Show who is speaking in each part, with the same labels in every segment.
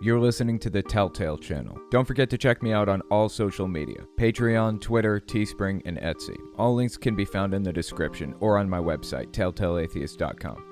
Speaker 1: You're listening to the Telltale Channel. Don't forget to check me out on all social media: Patreon, Twitter, Teespring, and Etsy. All links can be found in the description or on my website, telltaleatheist.com.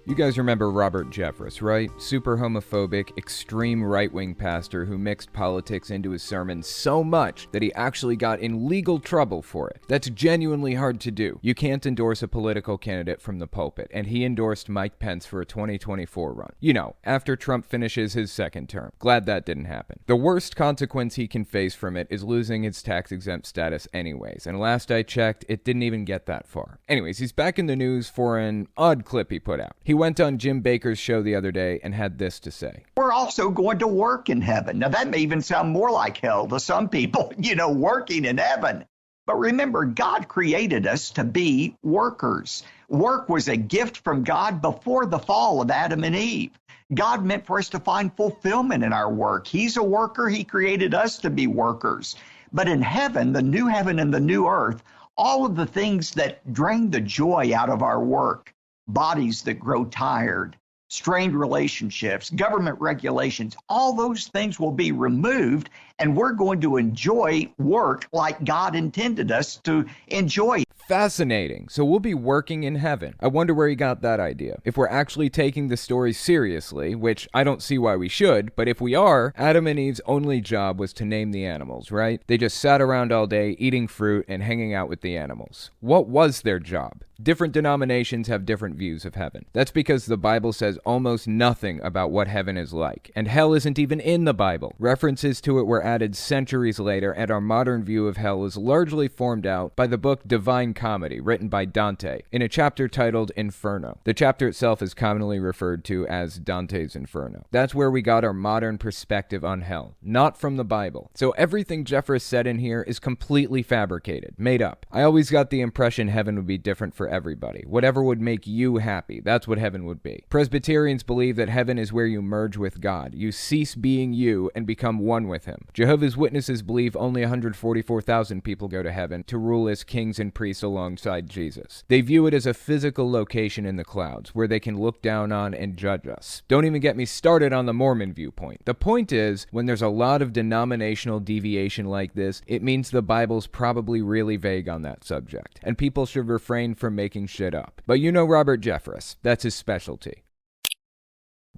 Speaker 1: You guys remember Robert Jeffress, right? Super homophobic, extreme right-wing pastor who mixed politics into his sermons so much that he actually got in legal trouble for it. That's genuinely hard to do. You can't endorse a political candidate from the pulpit, and he endorsed Mike Pence for a 2024 run. You know, after Trump finishes his second term. Glad that didn't happen. The worst consequence he can face from it is losing his tax-exempt status anyways, and last I checked, it didn't even get that far. Anyways, he's back in the news for an odd clip he put out. He went on Jim Bakker's show the other day and had this to say.
Speaker 2: We're also going to work in heaven. Now, that may even sound more like hell to some people, working in heaven. But remember, God created us to be workers. Work was a gift from God before the fall of Adam and Eve. God meant for us to find fulfillment in our work. He's a worker. He created us to be workers. But in heaven, the new heaven and the new earth, all of the things that drain the joy out of our work, bodies that grow tired, strained relationships, government regulations, all those things will be removed, and we're going to enjoy work like God intended us to enjoy.
Speaker 1: Fascinating. So we'll be working in heaven. I wonder where he got that idea. If we're actually taking the story seriously, which I don't see why we should, but if we are, Adam and Eve's only job was to name the animals, right? They just sat around all day eating fruit and hanging out with the animals. What was their job? Different denominations have different views of heaven. That's because the Bible says almost nothing about what heaven is like, and hell isn't even in the Bible. References to it were added centuries later, and our modern view of hell is largely formed out by the book Divine Comedy, written by Dante, in a chapter titled Inferno. The chapter itself is commonly referred to as Dante's Inferno. That's where we got our modern perspective on hell, not from the Bible. So everything Jeffress said in here is completely fabricated, made up. I always got the impression heaven would be different for everybody. Whatever would make you happy, that's what heaven would be. Presbyterians believe that heaven is where you merge with God. You cease being you and become one with him. Jehovah's Witnesses believe only 144,000 people go to heaven to rule as kings and priests alongside Jesus. They view it as a physical location in the clouds where they can look down on and judge us. Don't even get me started on the Mormon viewpoint. The point is, when there's a lot of denominational deviation like this, it means the Bible's probably really vague on that subject, and people should refrain from making shit up. But you know Robert Jeffress, that's his specialty.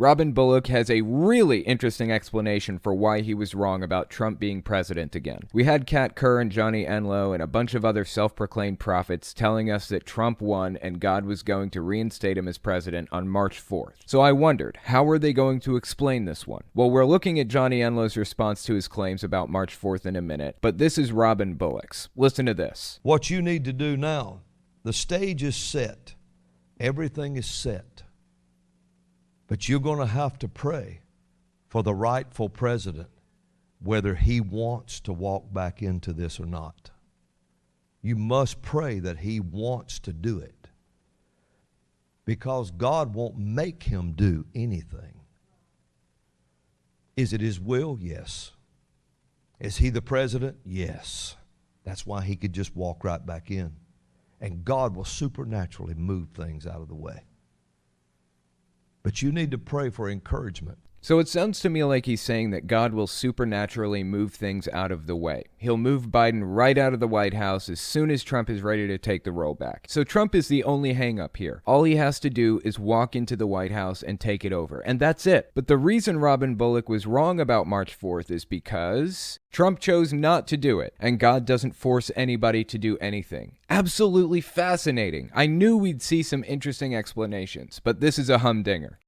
Speaker 1: Robin Bullock has a really interesting explanation for why he was wrong about Trump being president again. We had Kat Kerr and Johnny Enlow and a bunch of other self-proclaimed prophets telling us that Trump won and God was going to reinstate him as president on March 4th. So I wondered, how are they going to explain this one? Well, we're looking at Johnny Enlow's response to his claims about March 4th in a minute, but this is Robin Bullock's. Listen to this.
Speaker 3: What you need to do now, the stage is set. Everything is set. But you're going to have to pray for the rightful president, whether he wants to walk back into this or not. You must pray that he wants to do it, because God won't make him do anything. Is it his will? Yes. Is he the president? Yes. That's why he could just walk right back in. And God will supernaturally move things out of the way. But you need to pray for encouragement.
Speaker 1: So it sounds to me like he's saying that God will supernaturally move things out of the way. He'll move Biden right out of the White House as soon as Trump is ready to take the role back. So Trump is the only hang-up here. All he has to do is walk into the White House and take it over, and that's it. But the reason Robin Bullock was wrong about March 4th is because Trump chose not to do it, and God doesn't force anybody to do anything. Absolutely fascinating. I knew we'd see some interesting explanations, but this is a humdinger.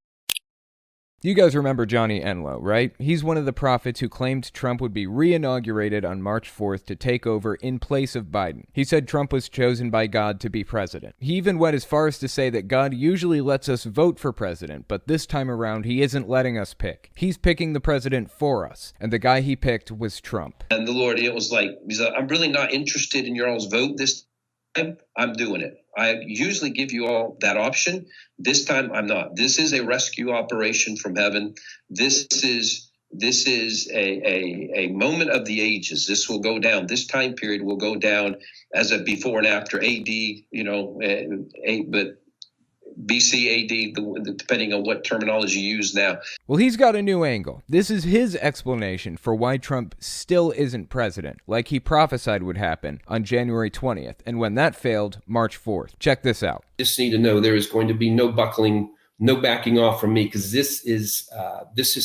Speaker 1: You guys remember Johnny Enlow, right? He's one of the prophets who claimed Trump would be re-inaugurated on March 4th to take over in place of Biden. He said Trump was chosen by God to be president. He even went as far as to say that God usually lets us vote for president, but this time around he isn't letting us pick. He's picking the president for us, and the guy he picked was Trump.
Speaker 4: And the Lord, it was like, he's like, I'm really not interested in your all's vote this time. I'm doing it. I usually give you all that option. This time I'm not. This is a rescue operation from heaven. This is a moment of the ages. This will go down. This time period will go down as a before and after AD, but BC AD, depending on what terminology you use now.
Speaker 1: Well, he's got a new angle. This is his explanation for why Trump still isn't president, like he prophesied would happen on January 20th, and when that failed, March 4th. Check this out.
Speaker 5: Just need to know there is going to be no buckling, no backing off from me, because this is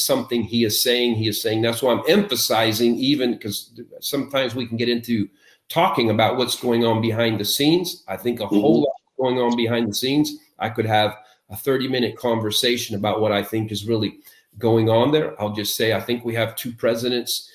Speaker 5: something he is saying. He is saying. That's why I'm emphasizing, even because sometimes we can get into talking about what's going on behind the scenes. I think a whole lot going on behind the scenes. I could have a 30-minute conversation about what I think is really going on there. I'll just say I think we have two presidents.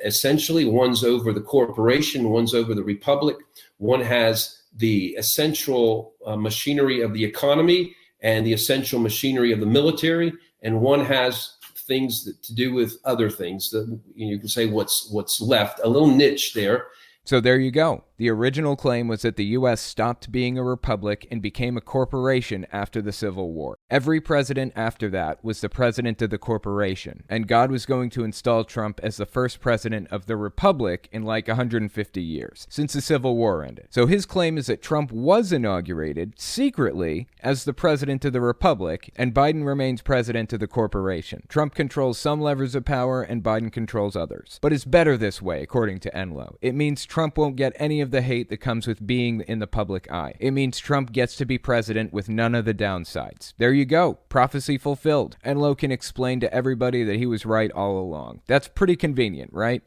Speaker 5: Essentially, one's over the corporation, one's over the republic. One has the essential machinery of the economy and the essential machinery of the military, and one has things to do with other things. That you can say what's left, a little niche there.
Speaker 1: So there you go. The original claim was that the U.S. stopped being a republic and became a corporation after the Civil War. Every president after that was the president of the corporation, and God was going to install Trump as the first president of the republic in like 150 years, since the Civil War ended. So his claim is that Trump was inaugurated secretly as the president of the republic, and Biden remains president of the corporation. Trump controls some levers of power, and Biden controls others. But it's better this way, according to Enloe. It means Trump won't get any of the hate that comes with being in the public eye. It means Trump gets to be president with none of the downsides. There you go. Prophecy fulfilled. Enloe can explain to everybody that he was right all along. That's pretty convenient, right?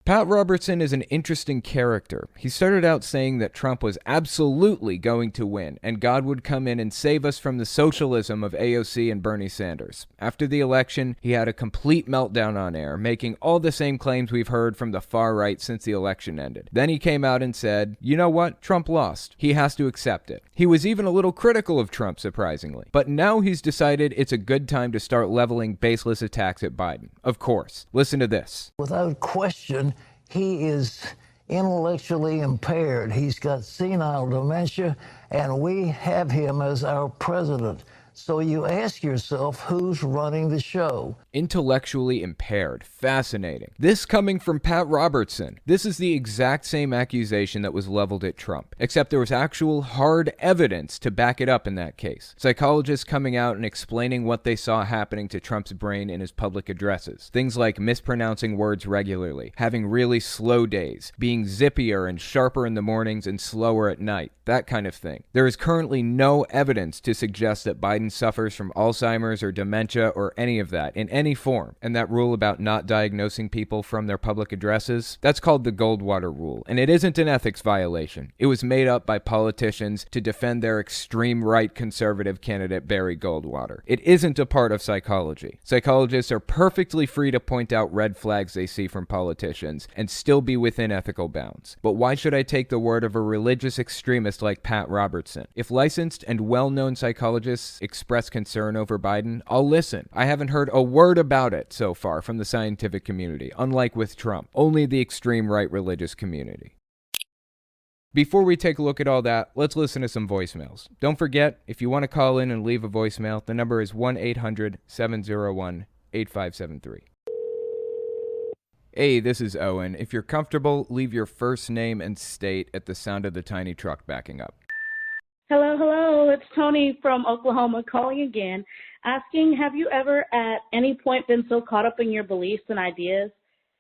Speaker 1: Pat Robertson is an interesting character. He started out saying that Trump was absolutely going to win, and God would come in and save us from the socialism of AOC and Bernie Sanders. After the election, he had a complete meltdown on air, making all the same claims we've heard from the far right since the election ended. Then he came out and said, you know what? Trump lost. He has to accept it. He was even a little critical of Trump, surprisingly. But now he's decided it's a good time to start leveling baseless attacks at Biden. Of course. Listen to this.
Speaker 6: Without question, he is intellectually impaired. He's got senile dementia, and we have him as our president. So you ask yourself, who's running the show?
Speaker 1: Intellectually impaired. Fascinating. This coming from Pat Robertson. This is the exact same accusation that was leveled at Trump, except there was actual hard evidence to back it up in that case. Psychologists coming out and explaining what they saw happening to Trump's brain in his public addresses. Things like mispronouncing words regularly, having really slow days, being zippier and sharper in the mornings and slower at night, that kind of thing. There is currently no evidence to suggest that Biden suffers from Alzheimer's or dementia or any of that in any form. And that rule about not diagnosing people from their public addresses, that's called the Goldwater rule. And it isn't an ethics violation. It was made up by politicians to defend their extreme right conservative candidate Barry Goldwater. It isn't a part of psychology. Psychologists are perfectly free to point out red flags they see from politicians and still be within ethical bounds. But why should I take the word of a religious extremist like Pat Robertson? If licensed and well-known psychologists express concern over Biden, I'll listen. I haven't heard a word about it so far from the scientific community, unlike with Trump. Only the extreme right religious community. Before we take a look at all that, let's listen to some voicemails. Don't forget, if you want to call in and leave a voicemail, the number is 1-800-701-8573. Hey, this is Owen. If you're comfortable, leave your first name and state at the sound of the tiny truck backing up.
Speaker 7: Hello. It's Tony from Oklahoma calling again, asking, have you ever at any point been so caught up in your beliefs and ideas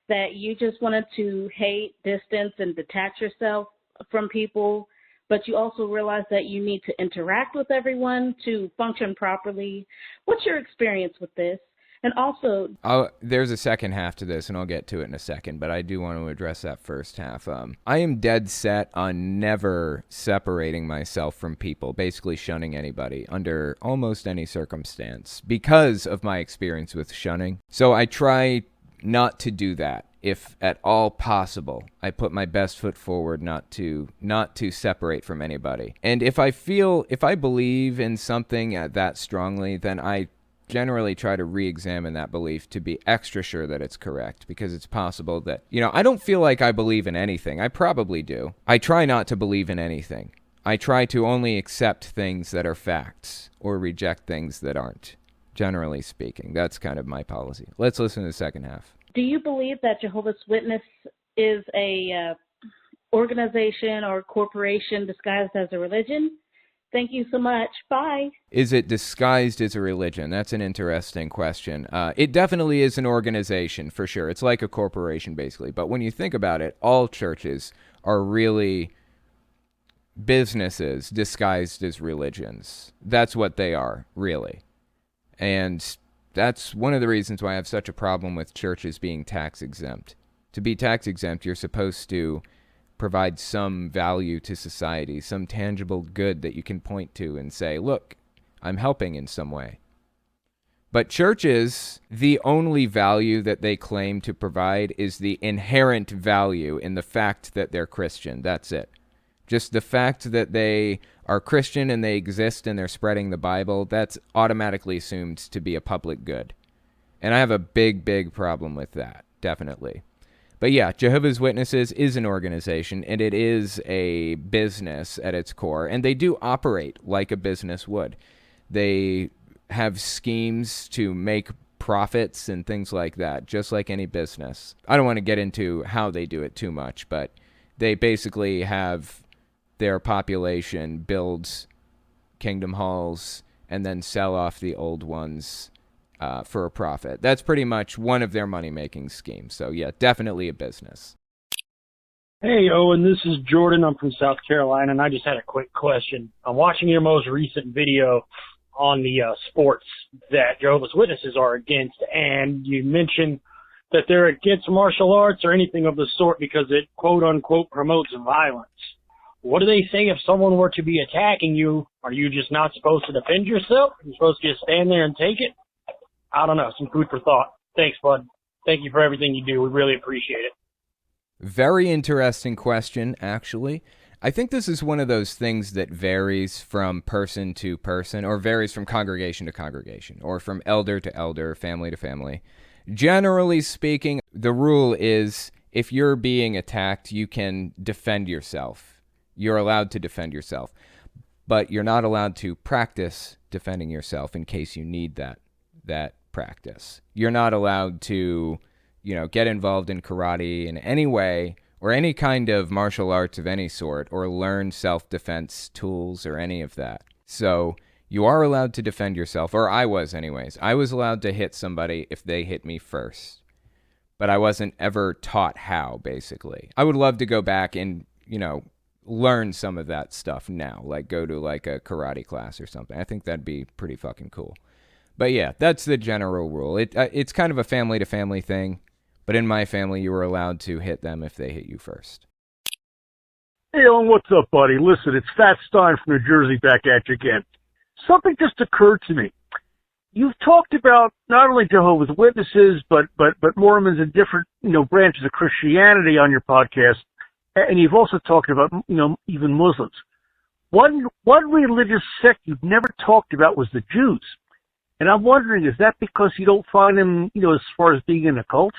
Speaker 7: that you just wanted to hate, distance, and detach yourself from people, but you also realize that you need to interact with everyone to function properly? What's your experience with this? And also,
Speaker 1: there's a second half to this, and I'll get to it in a second, but I do want to address that first half. I am dead set on never separating myself from people, basically shunning anybody under almost any circumstance because of my experience with shunning. So I try not to do that. If at all possible, I put my best foot forward not to separate from anybody. And if I believe in something that strongly, then I generally try to re-examine that belief to be extra sure that it's correct, because it's possible that, I don't feel like I believe in anything. I probably do. I try not to believe in anything. I try to only accept things that are facts or reject things that aren't, generally speaking. That's kind of my policy. Let's listen to the second half.
Speaker 7: Do you believe that Jehovah's Witness is a organization or corporation disguised as a religion? Thank you so much. Bye.
Speaker 1: Is it disguised as a religion? That's an interesting question. It definitely is an organization, for sure. It's like a corporation, basically. But when you think about it, all churches are really businesses disguised as religions. That's what they are, really. And that's one of the reasons why I have such a problem with churches being tax exempt. To be tax exempt, you're supposed to provide some value to society, some tangible good that you can point to and say, look, I'm helping in some way. But churches, the only value that they claim to provide is the inherent value in the fact that they're Christian. That's it. Just the fact that they are Christian and they exist and they're spreading the Bible, that's automatically assumed to be a public good. And I have a big, big problem with that, definitely. But yeah, Jehovah's Witnesses is an organization, and it is a business at its core, and they do operate like a business would. They have schemes to make profits and things like that, just like any business. I don't want to get into how they do it too much, but they basically have their population build kingdom halls and then sell off the old ones for a profit. That's pretty much one of their money-making schemes. So yeah, definitely a business.
Speaker 8: Hey, Owen, this is Jordan. I'm from South Carolina, and I just had a quick question. I'm watching your most recent video on the sports that Jehovah's Witnesses are against, and you mentioned that they're against martial arts or anything of the sort because it, quote-unquote, promotes violence. What do they say if someone were to be attacking you? Are you just not supposed to defend yourself? You're supposed to just stand there and take it? I don't know. Some food for thought. Thanks, bud. Thank you for everything you do. We really appreciate it.
Speaker 1: Very interesting question, actually. I think this is one of those things that varies from person to person, or varies from congregation to congregation, or from elder to elder, family to family. Generally speaking, the rule is if you're being attacked, you can defend yourself. You're allowed to defend yourself. But you're not allowed to practice defending yourself in case you need that practice. You're not allowed to, get involved in karate in any way or any kind of martial arts of any sort or learn self-defense tools or any of that. So you are allowed to defend yourself, or I was anyways. I was allowed to hit somebody if they hit me first, but I wasn't ever taught how, basically. I would love to go back and, learn some of that stuff now, like go to like a karate class or something. I think that'd be pretty fucking cool. But yeah, that's the general rule. It's kind of a family-to-family thing, but in my family, you were allowed to hit them if they hit you first.
Speaker 9: Hey, Owen, what's up, buddy? Listen, it's Fat Stein from New Jersey back at you again. Something just occurred to me. You've talked about not only Jehovah's Witnesses, but Mormons and different, branches of Christianity on your podcast, and you've also talked about, even Muslims. One religious sect you've never talked about was the Jews. And I'm wondering, is that because you don't find them, as far as being in a cult?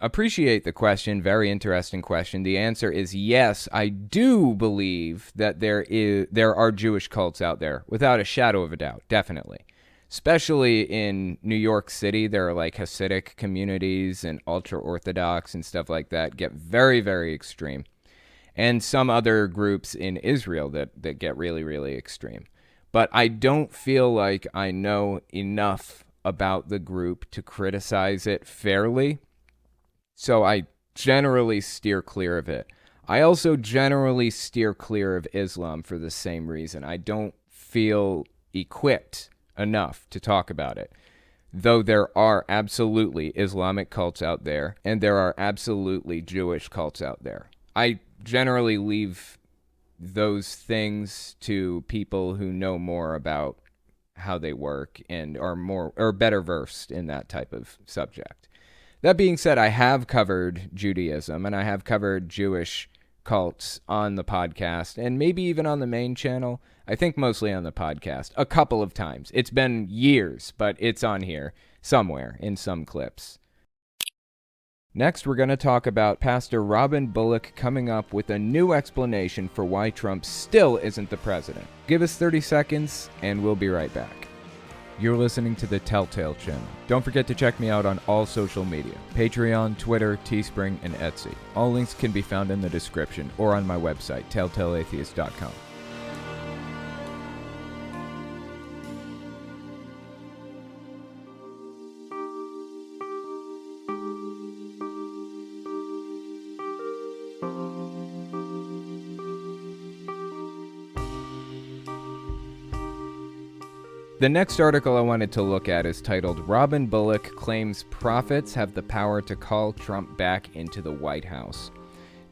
Speaker 1: Appreciate the question. Very interesting question. The answer is yes. I do believe that there are Jewish cults out there, without a shadow of a doubt, definitely. Especially in New York City, there are like Hasidic communities and ultra-Orthodox and stuff like that get very, very extreme. And some other groups in Israel that get really, really extreme. But I don't feel like I know enough about the group to criticize it fairly. So I generally steer clear of it. I also generally steer clear of Islam for the same reason. I don't feel equipped enough to talk about it. Though there are absolutely Islamic cults out there, and there are absolutely Jewish cults out there. I generally leave those things to people who know more about how they work and are better versed in that type of subject. That being said, I have covered Judaism and I have covered Jewish cults on the podcast and maybe even on the main channel. I think mostly on the podcast a couple of times. It's been years, but it's on here somewhere in some clips. Next, we're going to talk about Pastor Robin Bullock coming up with a new explanation for why Trump still isn't the president. Give us 30 seconds, and we'll be right back. You're listening to the Telltale Channel. Don't forget to check me out on all social media: Patreon, Twitter, Teespring, and Etsy. All links can be found in the description or on my website, telltaleatheist.com. The next article I wanted to look at is titled, Robin Bullock Claims Prophets Have the Power to Call Trump Back into the White House.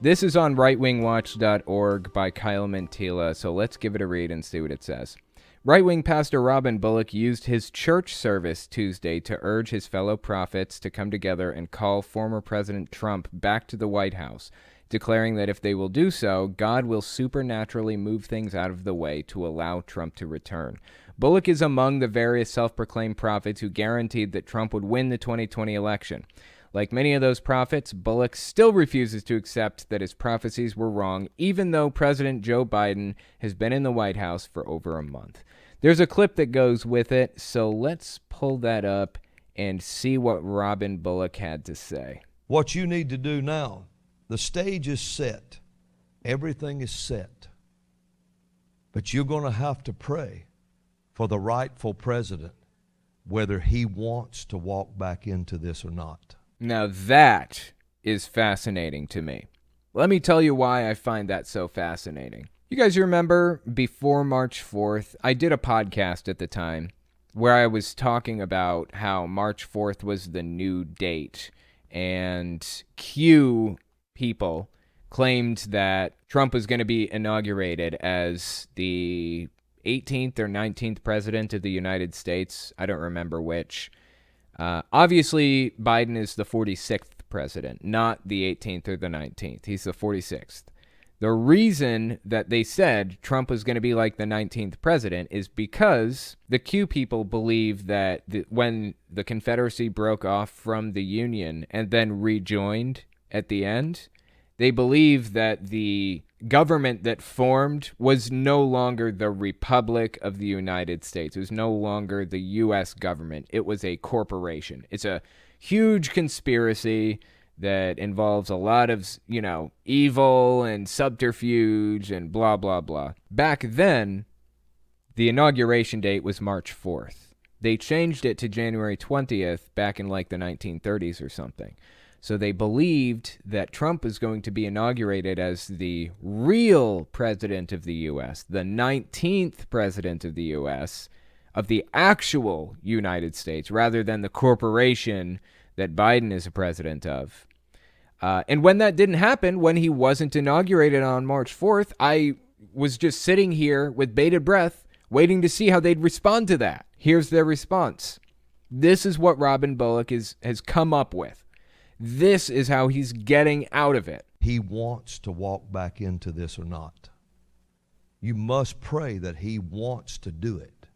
Speaker 1: This is on rightwingwatch.org by Kyle Mantilla, so let's give it a read and see what it says. Right-wing pastor Robin Bullock used his church service Tuesday to urge his fellow prophets to come together and call former President Trump back to the White House, declaring that if they will do so, God will supernaturally move things out of the way to allow Trump to return. Bullock is among the various self-proclaimed prophets who guaranteed that Trump would win the 2020 election. Like many of those prophets, Bullock still refuses to accept that his prophecies were wrong, even though President Joe Biden has been in the White House for over a month. There's a clip that goes with it, so let's pull that up and see what Robin Bullock had to say.
Speaker 3: What you need to do now, the stage is set. Everything is set. But you're going to have to pray for the rightful president, whether he wants to walk back into this or not.
Speaker 1: Now that is fascinating to me. Let me tell you why I find that so fascinating. You guys remember before March 4th, I did a podcast at the time where I was talking about how March 4th was the new date, and Q people claimed that Trump was going to be inaugurated as the 18th or 19th president of the United States. I don't remember which. Obviously, Biden is the 46th president, not the 18th or the 19th. He's the 46th. The reason that they said Trump was going to be like the 19th president is because the Q people believe that when the Confederacy broke off from the Union and then rejoined at the end, they believe that the government that formed was no longer the Republic of the United States. It was no longer the U.S. government. It was a corporation. It's a huge conspiracy that involves a lot of, evil and subterfuge and blah, blah, blah. Back then, the inauguration date was March 4th. They changed it to January 20th back in like the 1930s or something. So they believed that Trump was going to be inaugurated as the real president of the U.S., the 19th president of the U.S., of the actual United States, rather than the corporation that Biden is a president of. And when that didn't happen, when he wasn't inaugurated on March 4th, I was just sitting here with bated breath, waiting to see how they'd respond to that. Here's their response. This is what Robin Bullock has come up with. This is how he's getting out of it.
Speaker 3: He wants to walk back into this or not. You must pray that he wants to do it,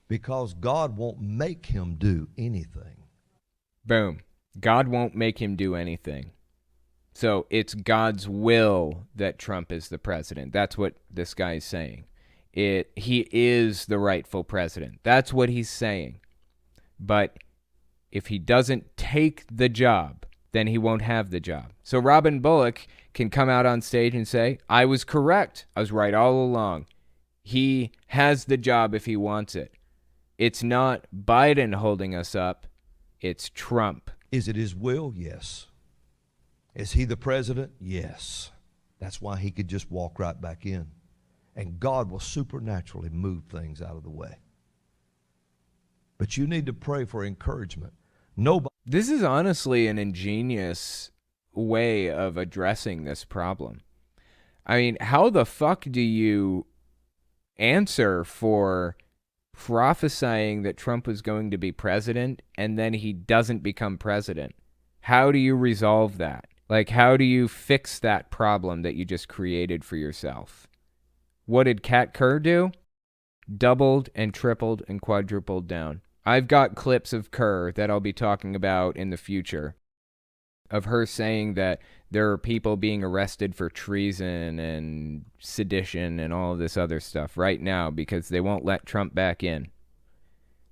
Speaker 3: because God won't make him do anything.
Speaker 1: Boom. God won't make him do anything. So it's God's will that Trump is the president. That's what this guy is saying. He is the rightful president. That's what he's saying. But if he doesn't take the job, then he won't have the job. So Robin Bullock can come out on stage and say, I was correct. I was right all along. He has the job if he wants it. It's not Biden holding us up. It's Trump.
Speaker 3: Is it his will? Yes. Is he the president? Yes. That's why he could just walk right back in. And God will supernaturally move things out of the way. But you need to pray for encouragement. Nobody.
Speaker 1: This is honestly an ingenious way of addressing this problem. I mean, how the fuck do you answer for prophesying that Trump was going to be president and then he doesn't become president? How do you resolve that? Like, how do you fix that problem that you just created for yourself? What did Kat Kerr do? Doubled and tripled and quadrupled down. I've got clips of Kerr that I'll be talking about in the future, of her saying that there are people being arrested for treason and sedition and all of this other stuff right now because they won't let Trump back in.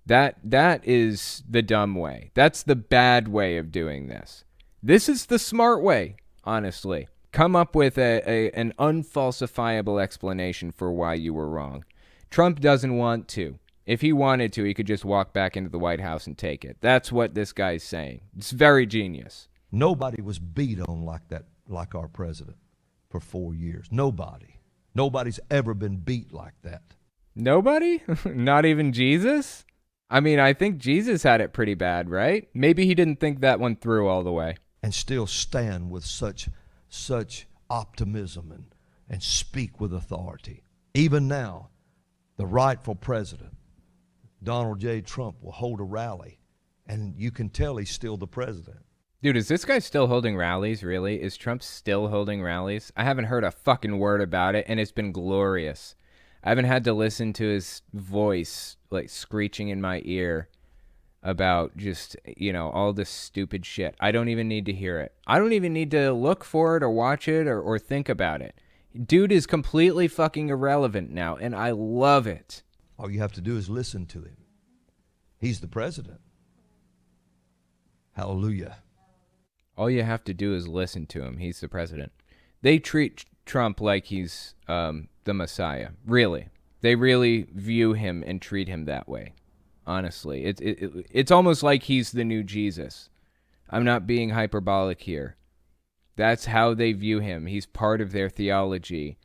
Speaker 1: That is the dumb way. That's the bad way of doing this. This is the smart way, honestly. Come up with an unfalsifiable explanation for why you were wrong. Trump doesn't want to. If he wanted to, he could just walk back into the White House and take it. That's what this guy's saying. It's very genius.
Speaker 3: Nobody was beat on like that, like our president, for 4 years. Nobody. Nobody's ever been beat like that.
Speaker 1: Nobody? Not even Jesus? I mean, I think Jesus had it pretty bad, right? Maybe he didn't think that one through all the way.
Speaker 3: And still stand with such optimism and speak with authority. Even now, the rightful president, Donald J. Trump, will hold a rally, and you can tell he's still the president.
Speaker 1: Dude, is this guy still holding rallies, really? Is Trump still holding rallies? I haven't heard a fucking word about it, and it's been glorious. I haven't had to listen to his voice, like, screeching in my ear about just, all this stupid shit. I don't even need to hear it. I don't even need to look for it or watch it or think about it. Dude is completely fucking irrelevant now, and I love it.
Speaker 3: All you have to do is listen to him. He's the president. Hallelujah.
Speaker 1: All you have to do is listen to him. He's the president. They treat Trump like he's the Messiah. Really. They really view him and treat him that way. Honestly. It's almost like he's the new Jesus. I'm not being hyperbolic here. That's how they view him. He's part of their theology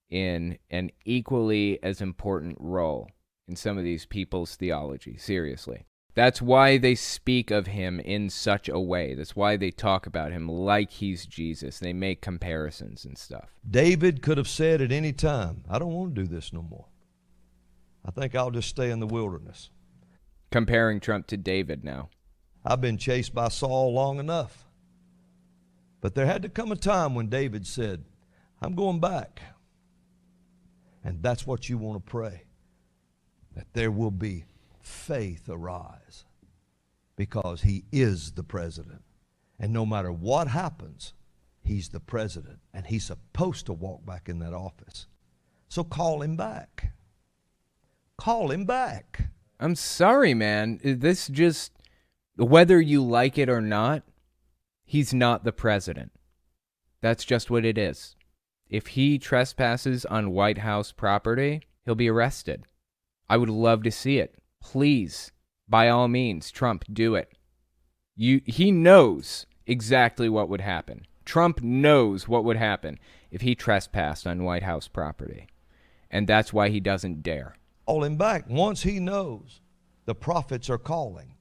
Speaker 1: in an equally as important role in some of these people's theology. Seriously. That's why they speak of him in such a way. That's why they talk about him like he's Jesus. They make comparisons and stuff.
Speaker 3: David could have said at any time, I don't want to do this no more. I think I'll just stay in the wilderness.
Speaker 1: Comparing Trump to David now.
Speaker 3: I've been chased by Saul long enough. But there had to come a time when David said, I'm going back. And that's what you want to pray. That there will be faith arise, because he is the president. And no matter what happens, he's the president, and he's supposed to walk back in that office. So call him back. Call him back.
Speaker 1: I'm sorry, man. This just, whether you like it or not, he's not the president. That's just what it is. If he trespasses on White House property, he'll be arrested. I would love to see it. Please, by all means, Trump, do it. He knows exactly what would happen. Trump knows what would happen if he trespassed on White House property. And that's why he doesn't dare.
Speaker 3: Call him back. Once he knows, the prophets are calling.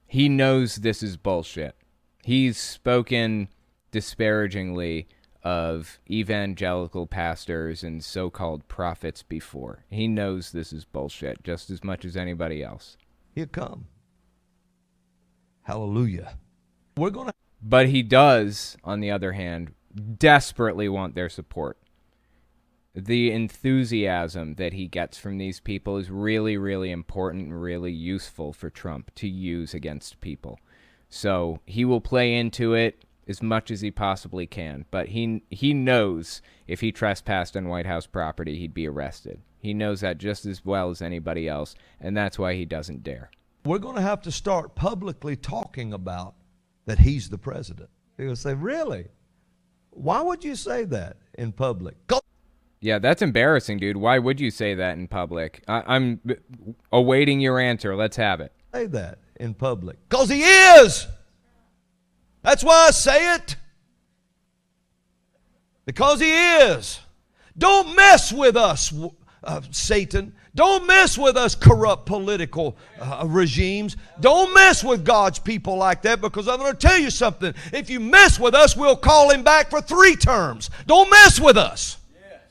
Speaker 1: He knows this is bullshit. He's spoken disparagingly of evangelical pastors and so-called prophets before. He knows this is bullshit just as much as anybody else.
Speaker 3: He'll come. Hallelujah.
Speaker 1: But he does, on the other hand, desperately want their support. The enthusiasm that he gets from these people is really, really important and really useful for Trump to use against people. So he will play into it as much as he possibly can. But he knows if he trespassed on White House property, he'd be arrested. He knows that just as well as anybody else, and that's why he doesn't dare.
Speaker 3: We're going to have to start publicly talking about that he's the president. They're going to say, really? Why would you say that in public?
Speaker 1: Yeah, that's embarrassing, dude. Why would you say that in public? I'm awaiting your answer. Let's have it.
Speaker 3: Say that in public. Because he is! That's why I say it. Because he is. Don't mess with us, Satan. Don't mess with us corrupt political regimes. Don't mess with God's people like that, because I'm going to tell you something. If you mess with us, we'll call him back for 3 terms. Don't mess with us. Yes.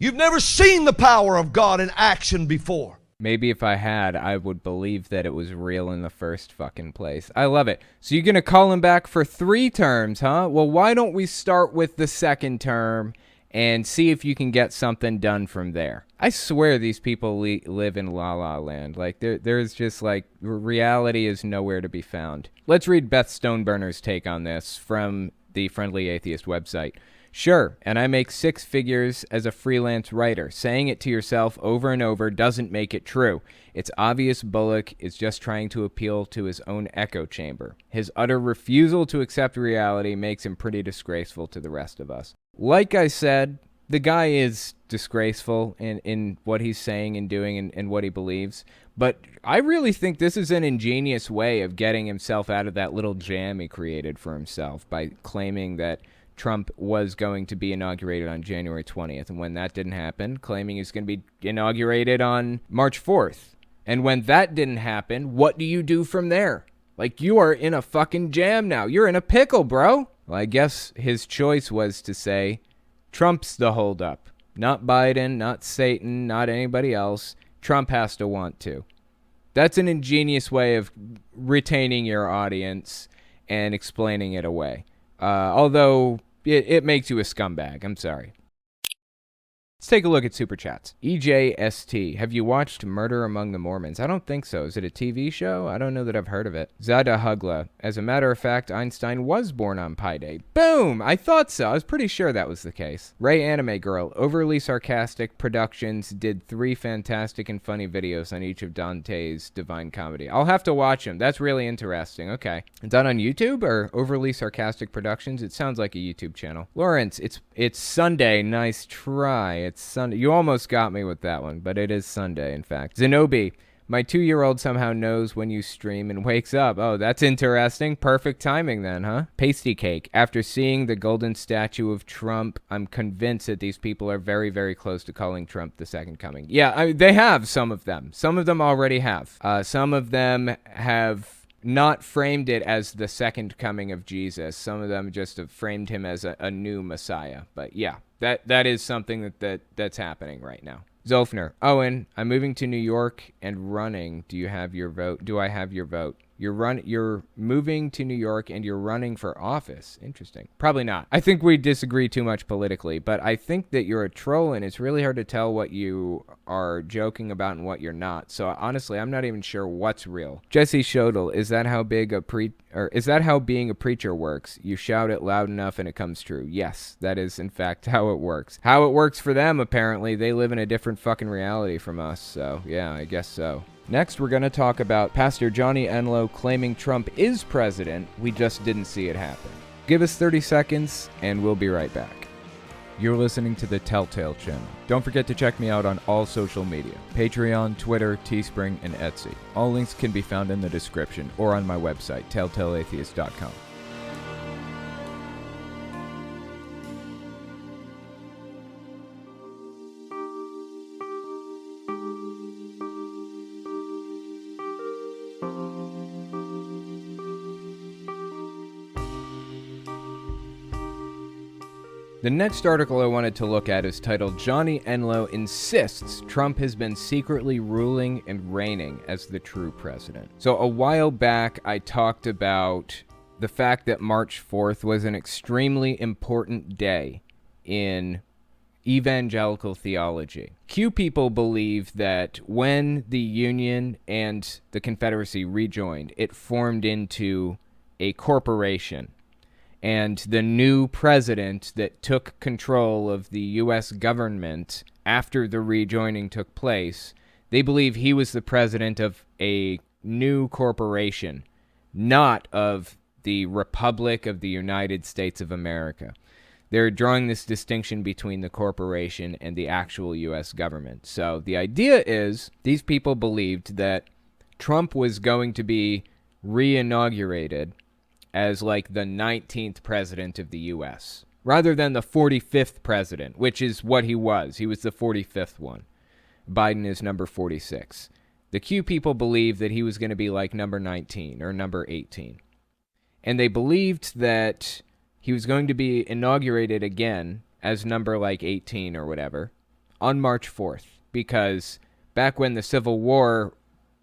Speaker 3: You've never seen the power of God in action before.
Speaker 1: Maybe if I had, I would believe that it was real in the first fucking place. I love it. So you're going to call him back for 3 terms, huh? Well, why don't we start with the second term and see if you can get something done from there? I swear these people live in La La Land. Like, there's just, like, reality is nowhere to be found. Let's read Beth Stoneburner's take on this from the Friendly Atheist website. Sure, and I make 6 figures as a freelance writer. Saying it to yourself over and over doesn't make it true. It's obvious Bullock is just trying to appeal to his own echo chamber. His utter refusal to accept reality makes him pretty disgraceful to the rest of us. Like I said, the guy is disgraceful in what he's saying and doing and what he believes. But I really think this is an ingenious way of getting himself out of that little jam he created for himself by claiming that Trump was going to be inaugurated on January 20th. And when that didn't happen, claiming he's going to be inaugurated on March 4th. And when that didn't happen, what do you do from there? Like, you are in a fucking jam now. You're in a pickle, bro. Well, I guess his choice was to say, Trump's the holdup. Not Biden, not Satan, not anybody else. Trump has to want to. That's an ingenious way of retaining your audience and explaining it away. Although it makes you a scumbag. I'm sorry. Let's take a look at Super Chats. EJST, have you watched Murder Among the Mormons? I don't think so. Is it a TV show? I don't know that I've heard of it. Zada Hugla, as a matter of fact, Einstein was born on Pi Day. Boom! I thought so. I was pretty sure that was the case. Ray Anime Girl, Overly Sarcastic Productions did 3 fantastic and funny videos on each of Dante's Divine Comedy. I'll have to watch them. That's really interesting. Okay. Done on YouTube or Overly Sarcastic Productions? It sounds like a YouTube channel. Lawrence, it's Sunday. Nice try. It's Sunday. You almost got me with that one, but it is Sunday, in fact. Zenobi, my 2-year-old somehow knows when you stream and wakes up. Oh, that's interesting. Perfect timing then, huh? Pasty Cake, after seeing the golden statue of Trump, I'm convinced that these people are very, very close to calling Trump the second coming. Yeah, they have, some of them. Some of them already have. Some of them have not framed it as the second coming of Jesus. Some of them just have framed him as a new Messiah. But yeah, that is something that's happening right now. Zolfner, Owen, I'm moving to New York and running. Do you have your vote? Do I have your vote? You're moving to New York and you're running for office. Interesting. Probably not. I think we disagree too much politically, but I think that you're a troll and it's really hard to tell what you are joking about and what you're not. So honestly, I'm not even sure what's real. Jesse Shodel, is that how being a preacher works? You shout it loud enough and it comes true. Yes, that is in fact how it works. How it works for them, apparently. They live in a different fucking reality from us. So yeah, I guess so. Next, we're going to talk about Pastor Johnny Enlow claiming Trump is president. We just didn't see it happen. Give us 30 seconds, and we'll be right back. You're listening to the Telltale Channel. Don't forget to check me out on all social media. Patreon, Twitter, Teespring, and Etsy. All links can be found in the description or on my website, telltaleatheist.com. The next article I wanted to look at is titled, Johnny Enlow Insists Trump Has Been Secretly Ruling and Reigning as the True President. So a while back, I talked about the fact that March 4th was an extremely important day in evangelical theology. Q people believe that when the Union and the Confederacy rejoined, it formed into a corporation. And the new president that took control of the U.S. government after the rejoining took place, they believe he was the president of a new corporation, not of the Republic of the United States of America. They're drawing this distinction between the corporation and the actual U.S. government. So the idea is these people believed that Trump was going to be re-inaugurated as like the 19th president of the U.S., rather than the 45th president, which is what he was. He was the 45th one. Biden is number 46. The Q people believed that he was going to be like number 19 or number 18. And they believed that he was going to be inaugurated again as number like 18 or whatever on March 4th, because back when the Civil War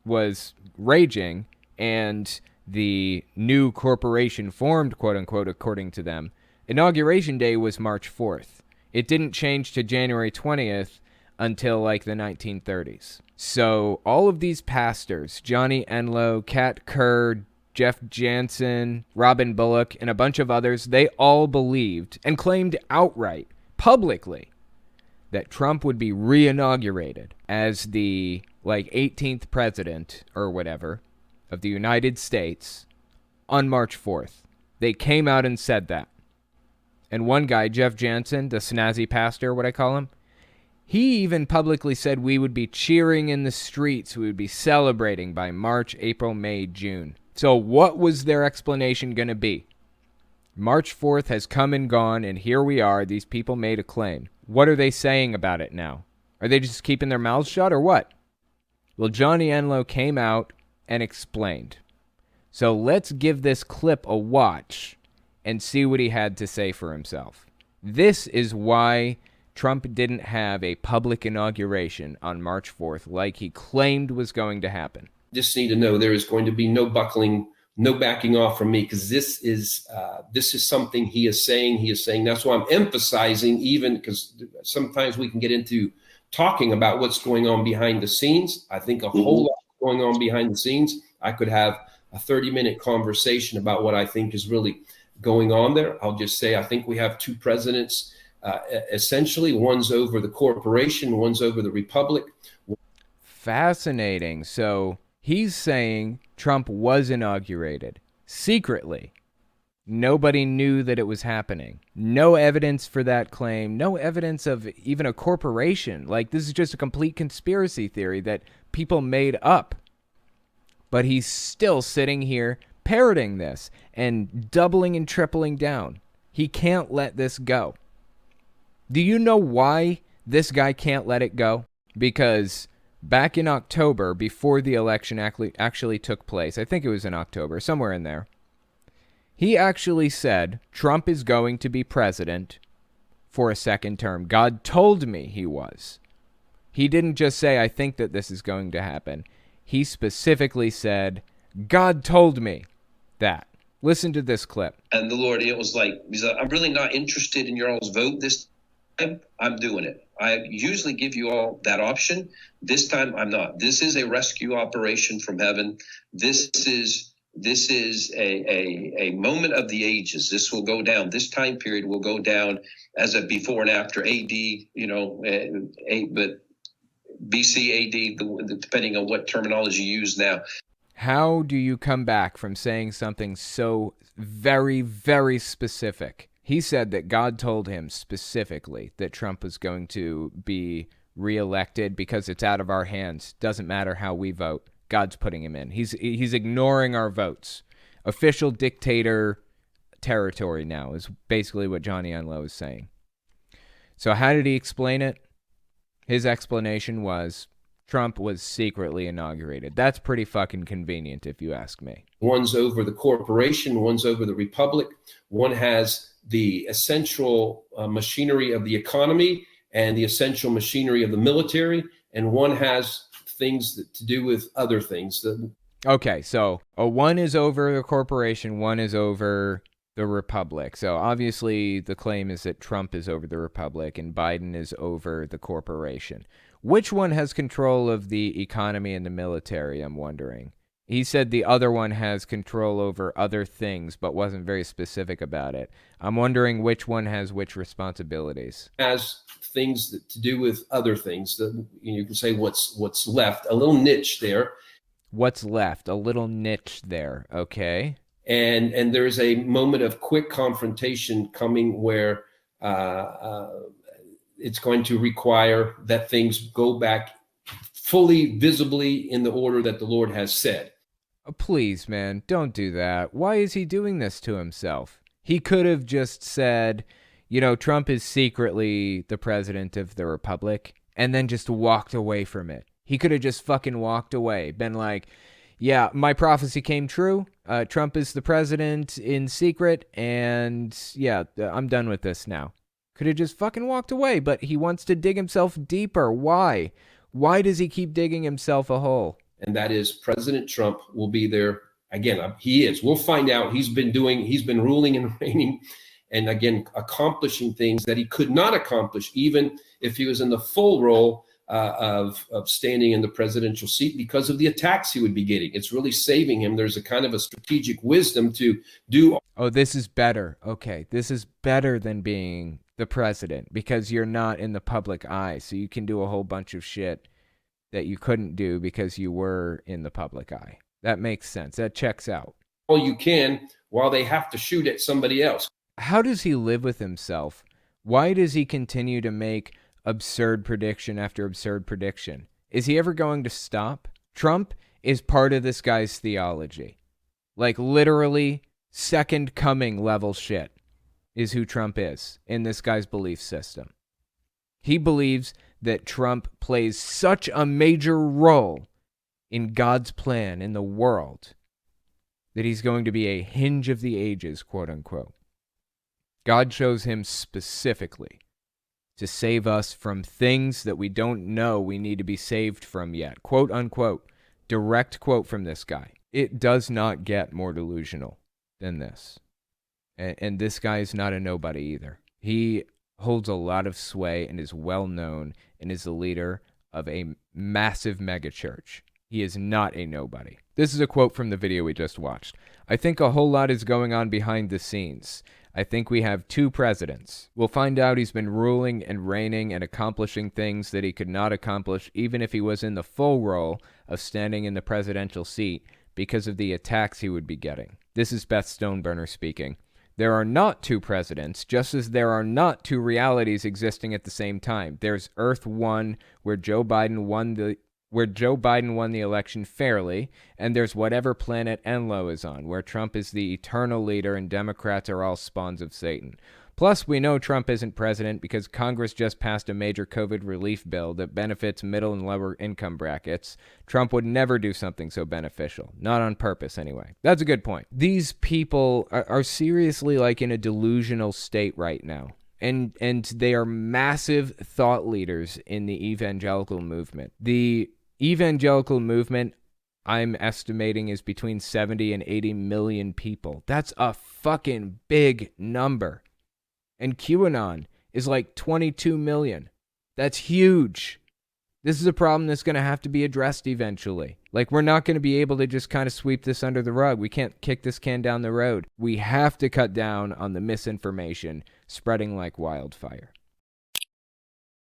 Speaker 1: was raging and the new corporation formed, quote-unquote, according to them, Inauguration Day was March 4th. It didn't change to January 20th until, like, the 1930s. So all of these pastors, Johnny Enlow, Kat Kerr, Jeff Jansen, Robin Bullock, and a bunch of others, they all believed and claimed outright, publicly, that Trump would be re-inaugurated as the, like, 18th president or whatever of the United States on March 4th. They came out and said that. And one guy, Jeff Jansen, the snazzy pastor, what I call him, he even publicly said we would be cheering in the streets, we would be celebrating by March, April, May, June. So what was their explanation going to be? March 4th has come and gone, and here we are. These people made a claim. What are they saying about it now? Are they just keeping their mouths shut or what? Well, Johnny Enlow came out and explained. So let's give this clip a watch and see what he had to say for himself. This is why Trump didn't have a public inauguration on March 4th like he claimed was going to happen.
Speaker 5: Just need to know there is going to be no buckling, no backing off from me, because this is something he is saying. He is saying. That's why I'm emphasizing, even because sometimes we can get into talking about what's going on behind the scenes. I think a whole lot going on behind the scenes. I could have a 30-minute conversation about what I think is really going on there. I'll just say I think we have two presidents. Essentially, one's over the corporation, one's over the republic.
Speaker 1: Fascinating. So he's saying Trump was inaugurated secretly. Nobody knew that it was happening. No evidence for that claim. No evidence of even a corporation. Like, this is just a complete conspiracy theory that people made up. But he's still sitting here parroting this and doubling and tripling down. He can't let this go. Do you know why this guy can't let it go? Because back in October, before the election actually took place, I think it was in October, somewhere in there, he actually said Trump is going to be president for a second term. God told me he was. He didn't just say, I think that this is going to happen. He specifically said, God told me that. Listen to this clip.
Speaker 4: And the Lord, it was like, I'm really not interested in your all's vote this time. I'm doing it. I usually give you all that option. This time I'm not. This is a rescue operation from heaven. This is a moment of the ages. This will go down. This time period will go down as a before and after AD, but BC AD, depending on what terminology you use now.
Speaker 1: How do you come back from saying something so very, very specific? He said that God told him specifically that Trump was going to be reelected because it's out of our hands. Doesn't matter how we vote. God's putting him in. He's ignoring our votes. Official dictator territory now is basically what Johnny Enlow is saying. So how did he explain it? His explanation was Trump was secretly inaugurated. That's pretty fucking convenient, if you ask me.
Speaker 5: One's over the corporation, one's over the republic. One has the essential machinery of the economy and the essential machinery of the military, and one has things to do with other things.
Speaker 1: Okay, so one is over the corporation, one is over the republic. So obviously the claim is that Trump is over the republic and Biden is over the corporation. Which one has control of the economy and the military, I'm wondering? He said the other one has control over other things, but wasn't very specific about it. I'm wondering which one has which responsibilities.
Speaker 5: Has things to do with other things. You can say what's left, a little niche there.
Speaker 1: What's left? A little niche there, okay.
Speaker 5: And there's a moment of quick confrontation coming where it's going to require that things go back fully, visibly in the order that the Lord has said.
Speaker 1: Please, man, don't do that. Why is he doing this to himself? He could have just said, Trump is secretly the president of the republic, and then just walked away from it. He could have just fucking walked away, been like, yeah, my prophecy came true. Trump is the president in secret, and yeah, I'm done with this now. Could have just fucking walked away, but he wants to dig himself deeper. Why? Why does he keep digging himself a hole?
Speaker 5: And that is President Trump will be there. Again, he is. We'll find out. He's been ruling and reigning and, again, accomplishing things that he could not accomplish even if he was in the full role of standing in the presidential seat because of the attacks he would be getting. It's really saving him. There's a kind of a strategic wisdom to do.
Speaker 1: Oh, this is better. Okay, this is better than being the president because you're not in the public eye, so you can do a whole bunch of shit that you couldn't do because you were in the public eye. That makes sense. That checks out.
Speaker 5: All you can while they have to shoot at somebody else.
Speaker 1: How does he live with himself? Why does he continue to make absurd prediction after absurd prediction? Is he ever going to stop? Trump is part of this guy's theology. Like literally second coming level shit. is who Trump is in this guy's belief system. He believes that Trump plays such a major role in God's plan in the world that he's going to be a hinge of the ages, quote unquote. God chose him specifically to save us from things that we don't know we need to be saved from yet, quote unquote. Direct quote from this guy. It does not get more delusional than this. And this guy is not a nobody either. He holds a lot of sway and is well known and is the leader of a massive megachurch. He is not a nobody. This is a quote from the video we just watched. I think a whole lot is going on behind the scenes. I think we have two presidents. We'll find out he's been ruling and reigning and accomplishing things that he could not accomplish even if he was in the full role of standing in the presidential seat because of the attacks he would be getting. This is Beth Stoneburner speaking. There are not two presidents, just as there are not two realities existing at the same time. There's Earth 1, where Joe Biden won the election fairly, and there's whatever planet Enlo is on, where Trump is the eternal leader and Democrats are all spawns of Satan. Plus, we know Trump isn't president because Congress just passed a major COVID relief bill that benefits middle and lower income brackets. Trump would never do something so beneficial. Not on purpose, anyway. That's a good point. These people are seriously like in a delusional state right now. And they are massive thought leaders in the evangelical movement. The evangelical movement, I'm estimating, is between 70 and 80 million people. That's a fucking big number. And QAnon is like 22 million. That's huge. This is a problem that's going to have to be addressed eventually. Like, we're not going to be able to just kind of sweep this under the rug. We can't kick this can down the road. We have to cut down on the misinformation spreading like wildfire.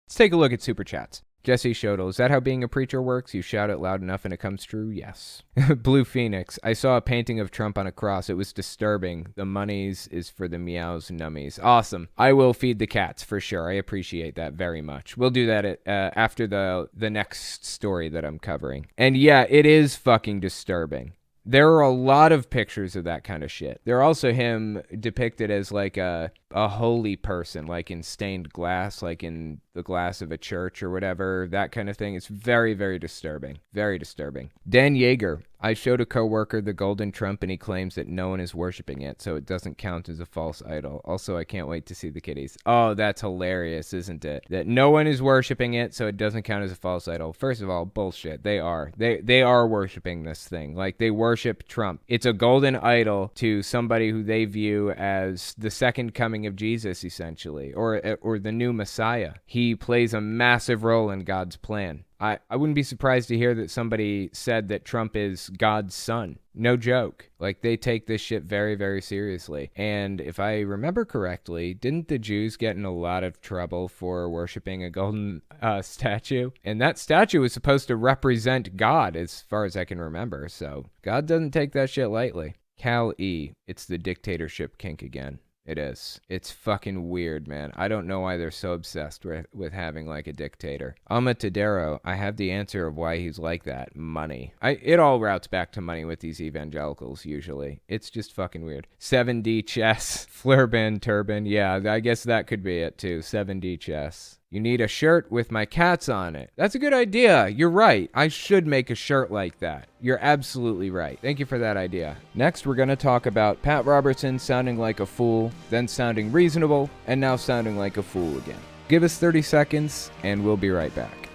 Speaker 1: Let's take a look at Super Chats. Jesse Shodel, is that how being a preacher works? You shout it loud enough and it comes true? Yes. Blue Phoenix, I saw a painting of Trump on a cross. It was disturbing. The monies is for the meows nummies. Awesome. I will feed the cats for sure. I appreciate that very much. We'll do that after the next story that I'm covering. And yeah, it is fucking disturbing. There are a lot of pictures of that kind of shit. There are also him depicted as like a holy person, like in stained glass, like in the glass of a church or whatever, that kind of thing. It's very, very disturbing. Very disturbing. Dan Yeager, I showed a coworker the golden Trump and he claims that no one is worshiping it, so it doesn't count as a false idol. Also, I can't wait to see the kitties. Oh, that's hilarious, isn't it? That no one is worshiping it, so it doesn't count as a false idol. First of all, bullshit. They are. They are worshiping this thing. Like, they worship Trump. It's a golden idol to somebody who they view as the second coming of Jesus, essentially, or the new Messiah. He plays a massive role in God's plan. I wouldn't be surprised to hear that somebody said that Trump is God's son. No joke. Like, they take this shit very, very seriously. And if I remember correctly, didn't the Jews get in a lot of trouble for worshiping a golden statue? And that statue was supposed to represent God, as far as I can remember. So God doesn't take that shit lightly. Cal E, it's the dictatorship kink again. It is. It's fucking weird, man. I don't know why they're so obsessed with having like a dictator. Alma Tadero, I have the answer of why he's like that. Money. It all routes back to money with these evangelicals, usually. It's just fucking weird. 7D chess. Flurbin Turban. Yeah, I guess that could be it too. 7D chess. You need a shirt with my cats on it. That's a good idea. You're right. I should make a shirt like that. You're absolutely right. Thank you for that idea. Next, we're going to talk about Pat Robertson sounding like a fool, then sounding reasonable, and now sounding like a fool again. Give us 30 seconds, and we'll be right back.